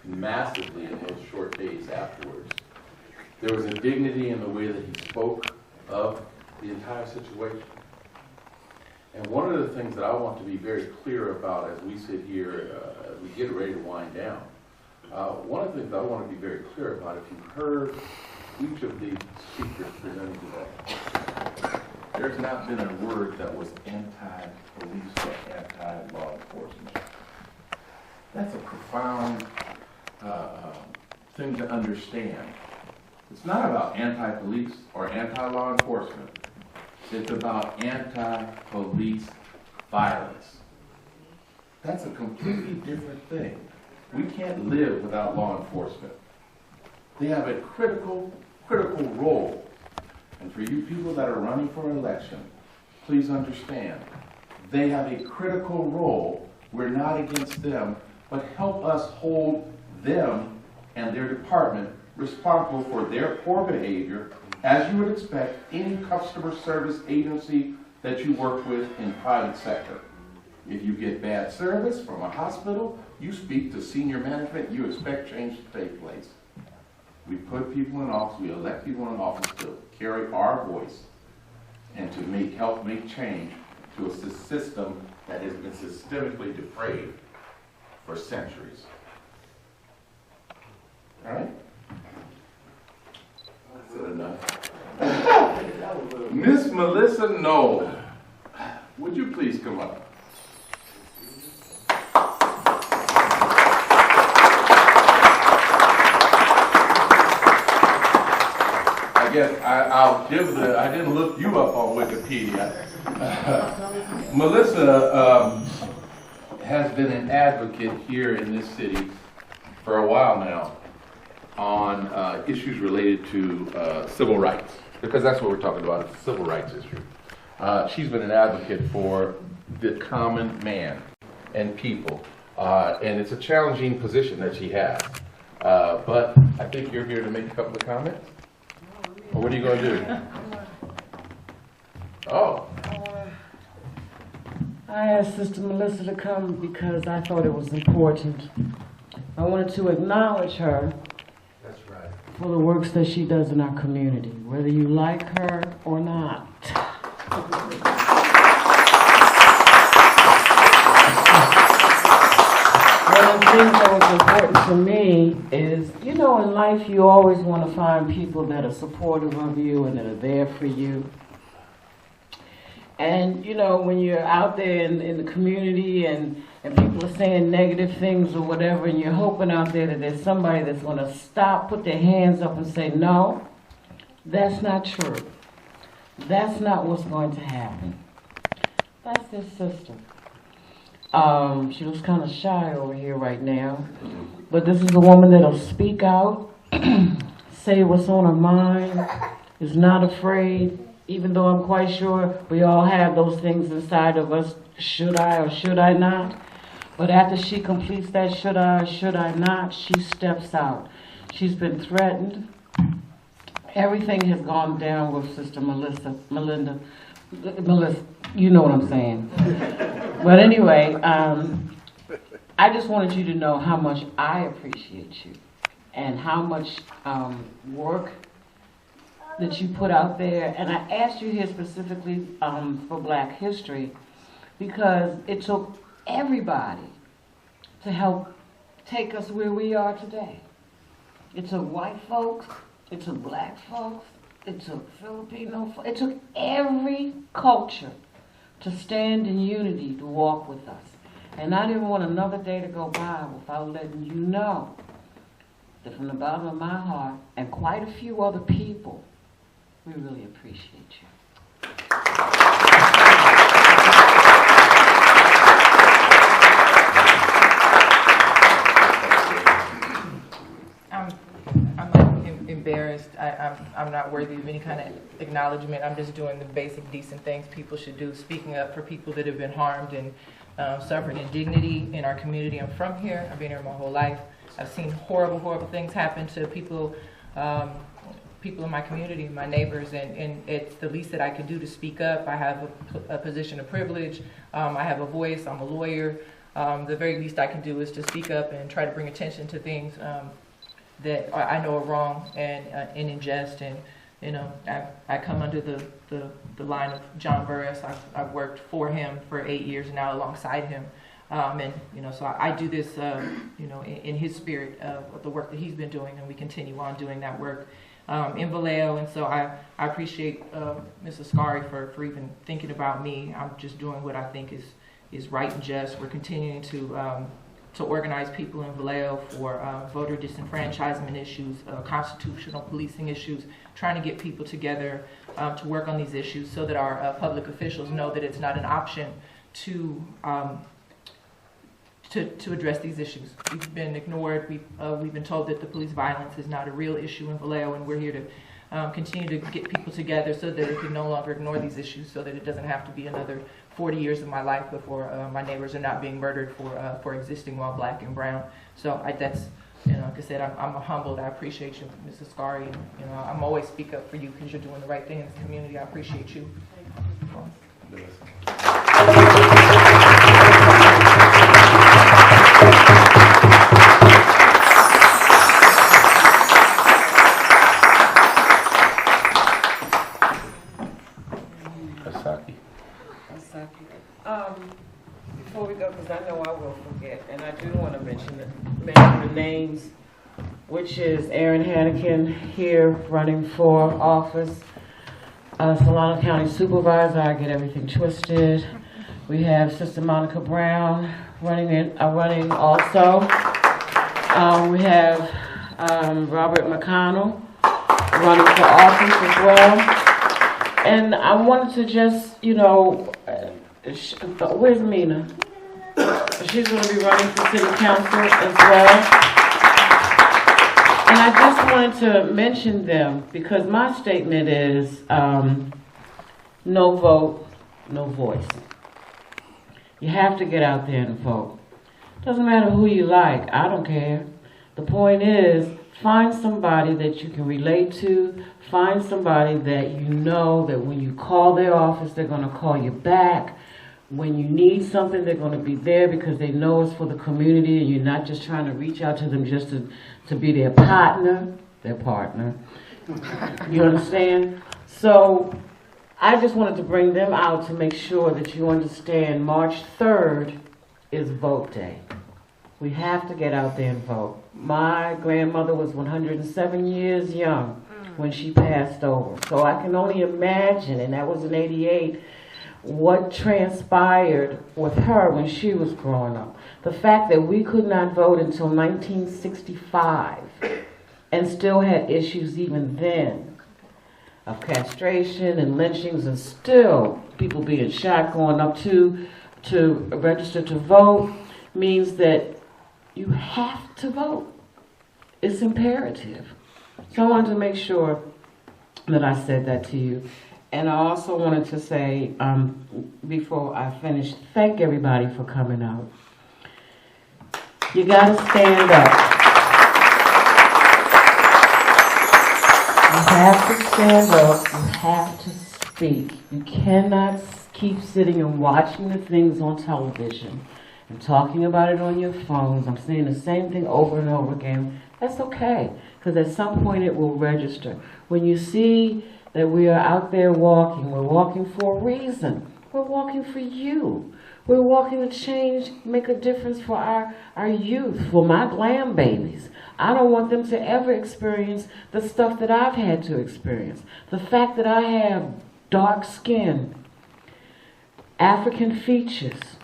Speaker 1: massively in those short days afterwards. There was a dignity in the way that he spoke of the entire situation. And one of the things that I want to be very clear about as we sit here, as we get ready to wind down, one of the things I want to be very clear about, if you've heard each of the speakers presenting today, there's not been a word that was anti-police or anti-law enforcement. That's a profound thing to understand. It's not about anti-police or anti-law enforcement. It's about anti-police violence. That's a completely different thing. We can't live without law enforcement. They have a critical role. And for you people that are running for election, please understand, they have a critical role. We're not against them, but help us hold them and their department responsible for their poor behavior, as you would expect any customer service agency that you work with in private sector. If you get bad service from a hospital, you speak to senior management, you expect change to take place. We put people in office, we elect people in office to carry our voice and to help make change to a system that has been systemically depraved for centuries. All right? That's it enough. Miss Melissa Knoll, would you please come up? I didn't look you up on Wikipedia. Melissa has been an advocate here in this city for a while now on issues related to civil rights, because that's what we're talking about, it's a civil rights issue. She's been an advocate for the common man and people, and it's a challenging position that she has. But I think you're here to make a couple of comments. Or what are you going to do? Oh.
Speaker 12: I asked Sister Melissa to come because I thought it was important. I wanted to acknowledge her
Speaker 3: That's right.
Speaker 12: for the works that she does in our community, whether you like her or not. One of the things that was important to me is, you know, in life you always want to find people that are supportive of you and that are there for you. And, you know, when you're out there in the community and people are saying negative things or whatever, and you're hoping out there that there's somebody that's going to stop, put their hands up and say, no, that's not true. That's not what's going to happen. That's this sister. She looks kind of shy over here right now, but this is a woman that'll speak out, say what's on her mind, is not afraid, even though I'm quite sure we all have those things inside of us, should I or should I not? But after she completes that should I or should I not, she steps out. She's been threatened. Everything has gone down with Sister Melissa, you know what I'm saying. But anyway, I just wanted you to know how much I appreciate you and how much work that you put out there. And I asked you here specifically for Black History because it took everybody to help take us where we are today. It took white folks, it took Black folks, it took Filipino folks, it took every culture to stand in unity to walk with us. And I didn't want another day to go by without letting you know that from the bottom of my heart and quite a few other people, we really appreciate you.
Speaker 13: I'm embarrassed. I'm not worthy of any kind of acknowledgement. I'm just doing the basic decent things people should do, speaking up for people that have been harmed and suffering indignity in our community. I'm from here. I've been here my whole life. I've seen horrible, horrible things happen to people in my community, my neighbors, and it's the least that I could do to speak up. I have a position of privilege. I have a voice. I'm a lawyer. The very least I can do is to speak up and try to bring attention to things that I know are wrong and unjust. And you know, I come under the line of John Burris. I've worked for him for 8 years now, alongside him. And you know, so I do this, you know, in his spirit of the work that he's been doing, and we continue on doing that work in Vallejo. And so I appreciate Mrs. Scari for even thinking about me. I'm just doing what I think is right and just. We're continuing to organize people in Vallejo for voter disenfranchisement issues, constitutional policing issues, trying to get people together to work on these issues so that our public officials know that it's not an option to address these issues. We've been ignored. We've been told that the police violence is not a real issue in Vallejo, and we're here to continue to get people together so that they can no longer ignore these issues, so that it doesn't have to be another 40 years of my life before my neighbors are not being murdered for existing while Black and brown. So that's, you know, like I said, I'm humbled. I appreciate you, Mrs. Scari. And, you know, I'm always speak up for you because you're doing the right thing in this community. I appreciate you.
Speaker 12: Before we go, because I know I will forget, and I do want to mention the names, which is Aaron Hannikin here running for office, Solano County Supervisor. I get everything twisted. We have Sister Monica Brown running also. We have Robert McConnell running for office as well. And I wanted to just, you know, where's Mina? She's going to be running for city council as well. And I just wanted to mention them because my statement is no vote, no voice. You have to get out there and vote. Doesn't matter who you like, I don't care. The point is, find somebody that you can relate to, find somebody that you know that when you call their office, they're going to call you back. When you need something, they're going to be there because they know it's for the community, and you're not just trying to reach out to them just to be their partner. You understand? So I just wanted to bring them out to make sure that you understand March 3rd is vote day. We have to get out there and vote. My grandmother was 107 years young when she passed over. So I can only imagine, and that was in '88, what transpired with her when she was growing up. The fact that we could not vote until 1965 and still had issues even then of castration and lynchings, and still people being shot going up to register to vote, means that you have to vote. It's imperative. So I wanted to make sure that I said that to you. And I also wanted to say, before I finish, thank everybody for coming out. You gotta stand up. You have to stand up. You have to speak. You cannot keep sitting and watching the things on television and talking about it on your phones. I'm saying the same thing over and over again. That's okay, because at some point it will register. When you see that we are out there walking, we're walking for a reason. We're walking for you. We're walking to change, make a difference for our youth, for my glam babies. I don't want them to ever experience the stuff that I've had to experience. The fact that I have dark skin, African features,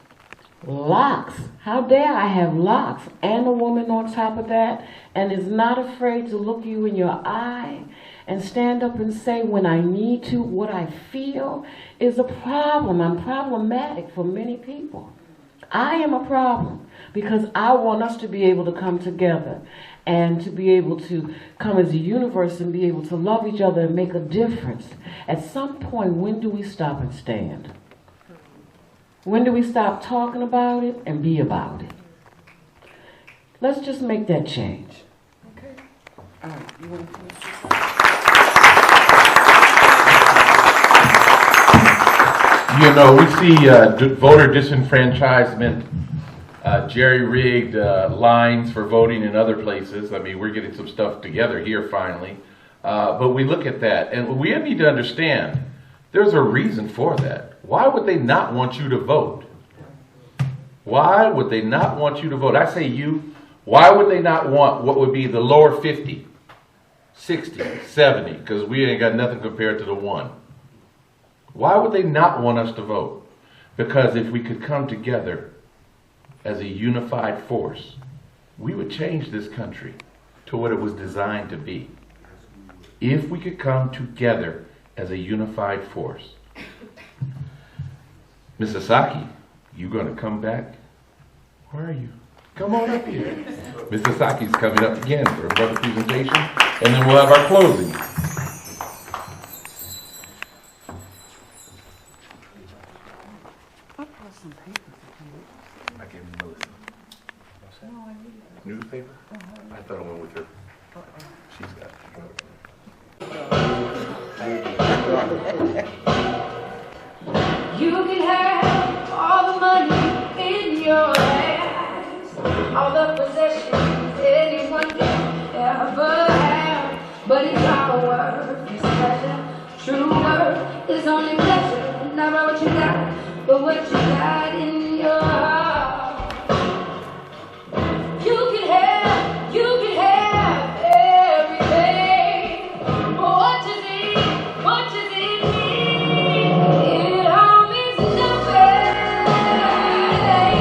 Speaker 12: locks. How dare I have locks, and a woman on top of that, and is not afraid to look you in your eye and stand up and say when I need to, what I feel is a problem. I'm problematic for many people. I am a problem because I want us to be able to come together and to be able to come as a universe and be able to love each other and make a difference. At some point, when do we stop and stand? When do we stop talking about it and be about it? Let's just make that change. Okay. All right. You want to finish this?
Speaker 1: You know, we see voter disenfranchisement, jerry-rigged lines for voting in other places. I mean, we're getting some stuff together here finally. But we look at that, and we need to understand there's a reason for that. Why would they not want you to vote? Why would they not want you to vote? I say you. Why would they not want what would be the lower 50, 60, 70? Because we ain't got nothing compared to the 1. Why would they not want us to vote? Because if we could come together as a unified force, we would change this country to what it was designed to be. If we could come together as a unified force. Mrs. Saki, you going to come back? Where are you? Come on up here. Mrs. Saki's coming up again for another presentation, and then we'll have our closing. I gave you notice. Newspaper? I thought I went with her. She's got it.
Speaker 2: You can have all the money in your hands, all the possessions anyone can ever have, but it's all worth is pleasure. True worth is only pleasure, not about what you got, but what you got in your heart. You can have everything, but what you need, what you need. It all means nothing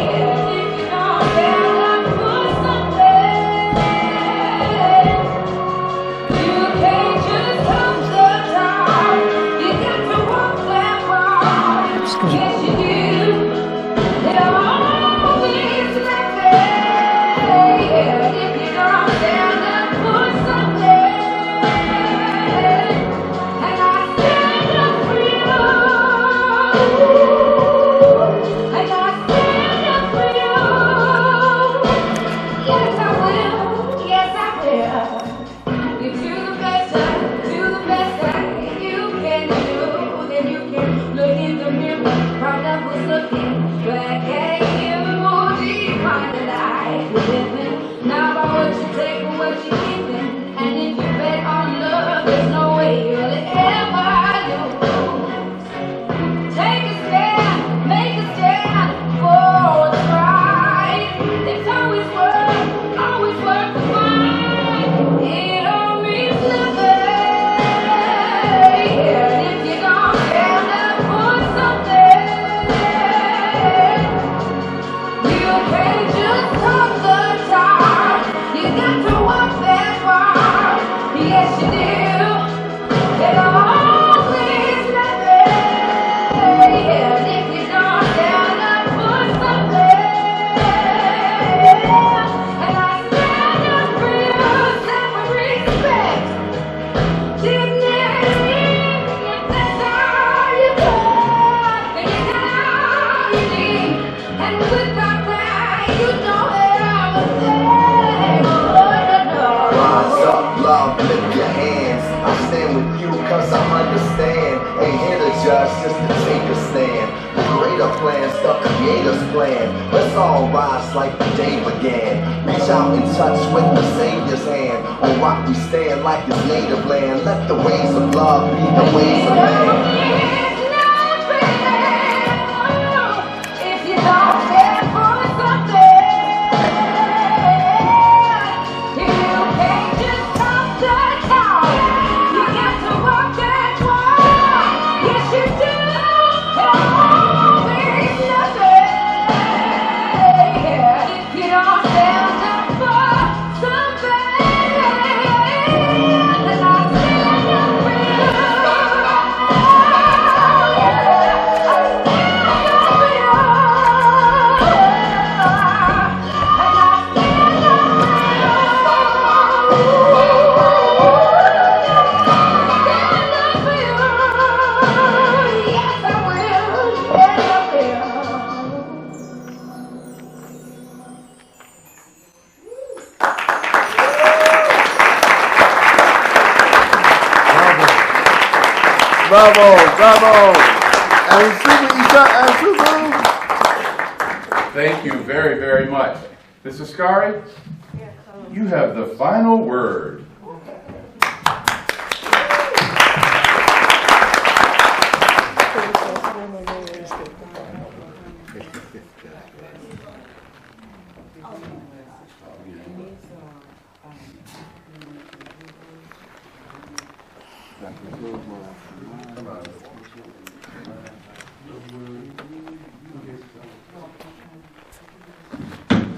Speaker 2: if you don't stand up for something. You can't just touch the top. You got to walk that walk. Yes, you do. It all
Speaker 14: Lift your hands, I stand with you cause I understand. Ain't here to judge, just to take a stand. The greater plan's the creator's plan. Let's all rise like the day began. Reach out and touch with the Savior's hand. On rock we stand like his native land. Let the ways of love be the ways of man.
Speaker 2: If you don't stand for something, you can't just stop the town. You got to walk that walk. Yes, you do. Always nothing. If you don't stand up for something, then I'll stand up for you.
Speaker 3: Bravo, bravo. And
Speaker 1: Thank you very, very much. Mrs. Scari, you have the final word.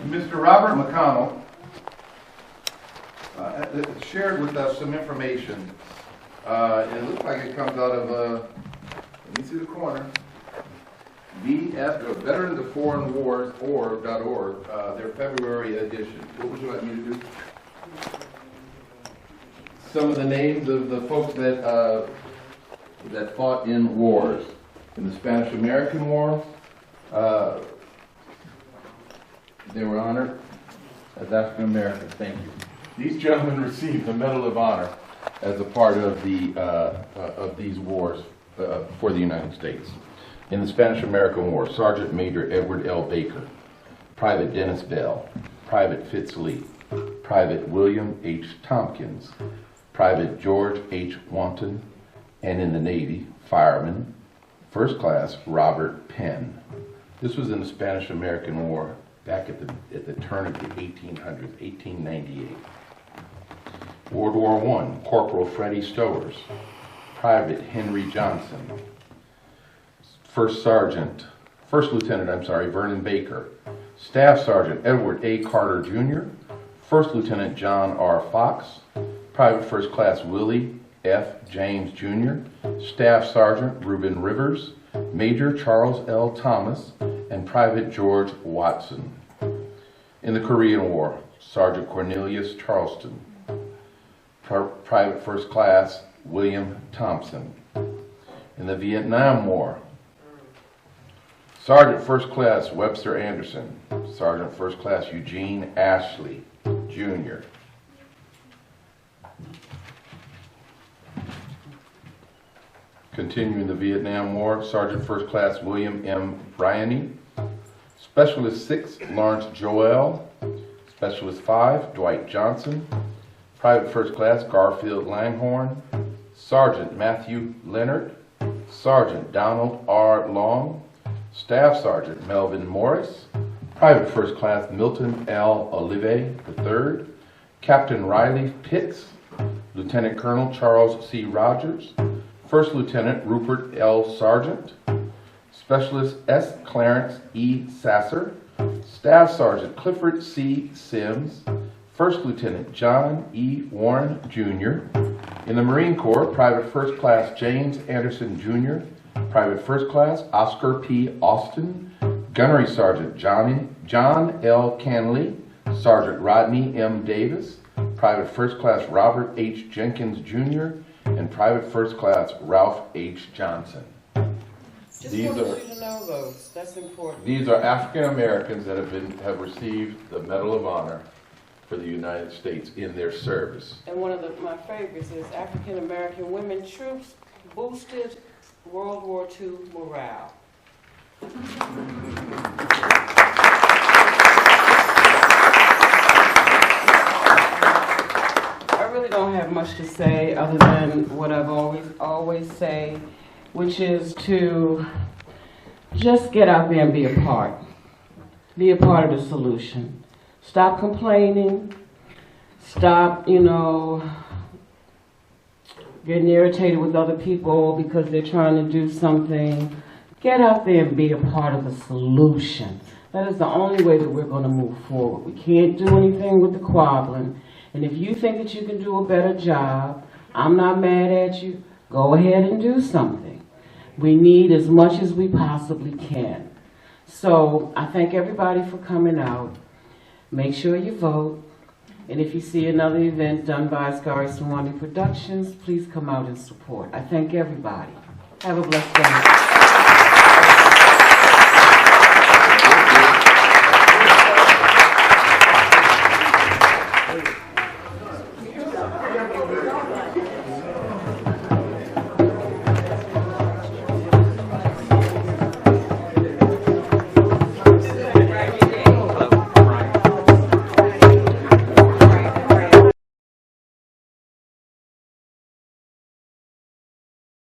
Speaker 1: Mr. Robert McConnell shared with us some information. It looks like it comes out of, let me see the corner, Veterans of Foreign Wars, .org, their February edition. What would you like me to do? Some of the names of the folks that that fought in wars. In the Spanish-American War, they were honored as African Americans. Thank you. These gentlemen received the Medal of Honor as a part of the of these wars for the United States. In the Spanish-American War, Sergeant Major Edward L. Baker, Private Dennis Bell, Private Fitz Lee, Private William H. Tompkins, Private George H. Wanton, and in the Navy, Fireman, First Class Robert Penn. This was in the Spanish-American War back at the turn of the 1800s, 1898. World War I, Corporal Freddie Stowers, Private Henry Johnson, First Lieutenant, Vernon Baker, Staff Sergeant Edward A. Carter Jr., First Lieutenant John R. Fox, Private First Class Willie F. James Jr., Staff Sergeant Reuben Rivers, Major Charles L. Thomas, and Private George Watson. In the Korean War, Sergeant Cornelius Charleston, Private First Class William Thompson. In the Vietnam War, Sergeant First Class Webster Anderson, Sergeant First Class Eugene Ashley, Jr. Continuing the Vietnam War, Sergeant First Class William M. Bryany, Specialist 6, Lawrence Joel, Specialist 5, Dwight Johnson, Private First Class Garfield Langhorne, Sergeant Matthew Leonard, Sergeant Donald R. Long, Staff Sergeant Melvin Morris, Private First Class Milton L. Olive III, Captain Riley Pitts, Lieutenant Colonel Charles C. Rogers, First Lieutenant Rupert L. Sargent, Specialist S. Clarence E. Sasser, Staff Sergeant Clifford C. Sims, First Lieutenant John E. Warren, Jr. In the Marine Corps, Private First Class James Anderson, Jr., Private First Class Oscar P. Austin, Gunnery Sergeant John L. Canley, Sergeant Rodney M. Davis, Private First Class Robert H. Jenkins, Jr., and Private First Class Ralph H. Johnson.
Speaker 12: Just wanted you to know those. That's important.
Speaker 1: These are African Americans that have received the Medal of Honor for the United States in their service.
Speaker 12: And one of my favorites is African American women troops boosted World War II morale. I really don't have much to say other than what I've always say, which is to just get out there and be a part. Be a part of the solution. Stop complaining. Stop, getting irritated with other people because they're trying to do something. Get out there and be a part of the solution. That is the only way that we're going to move forward. We can't do anything with the quabbling. And if you think that you can do a better job, I'm not mad at you. Go ahead and do something. We need as much as we possibly can. So I thank everybody for coming out. Make sure you vote. And if you see another event done by Scary Swami Productions, please come out and support. I thank everybody. Have a blessed day.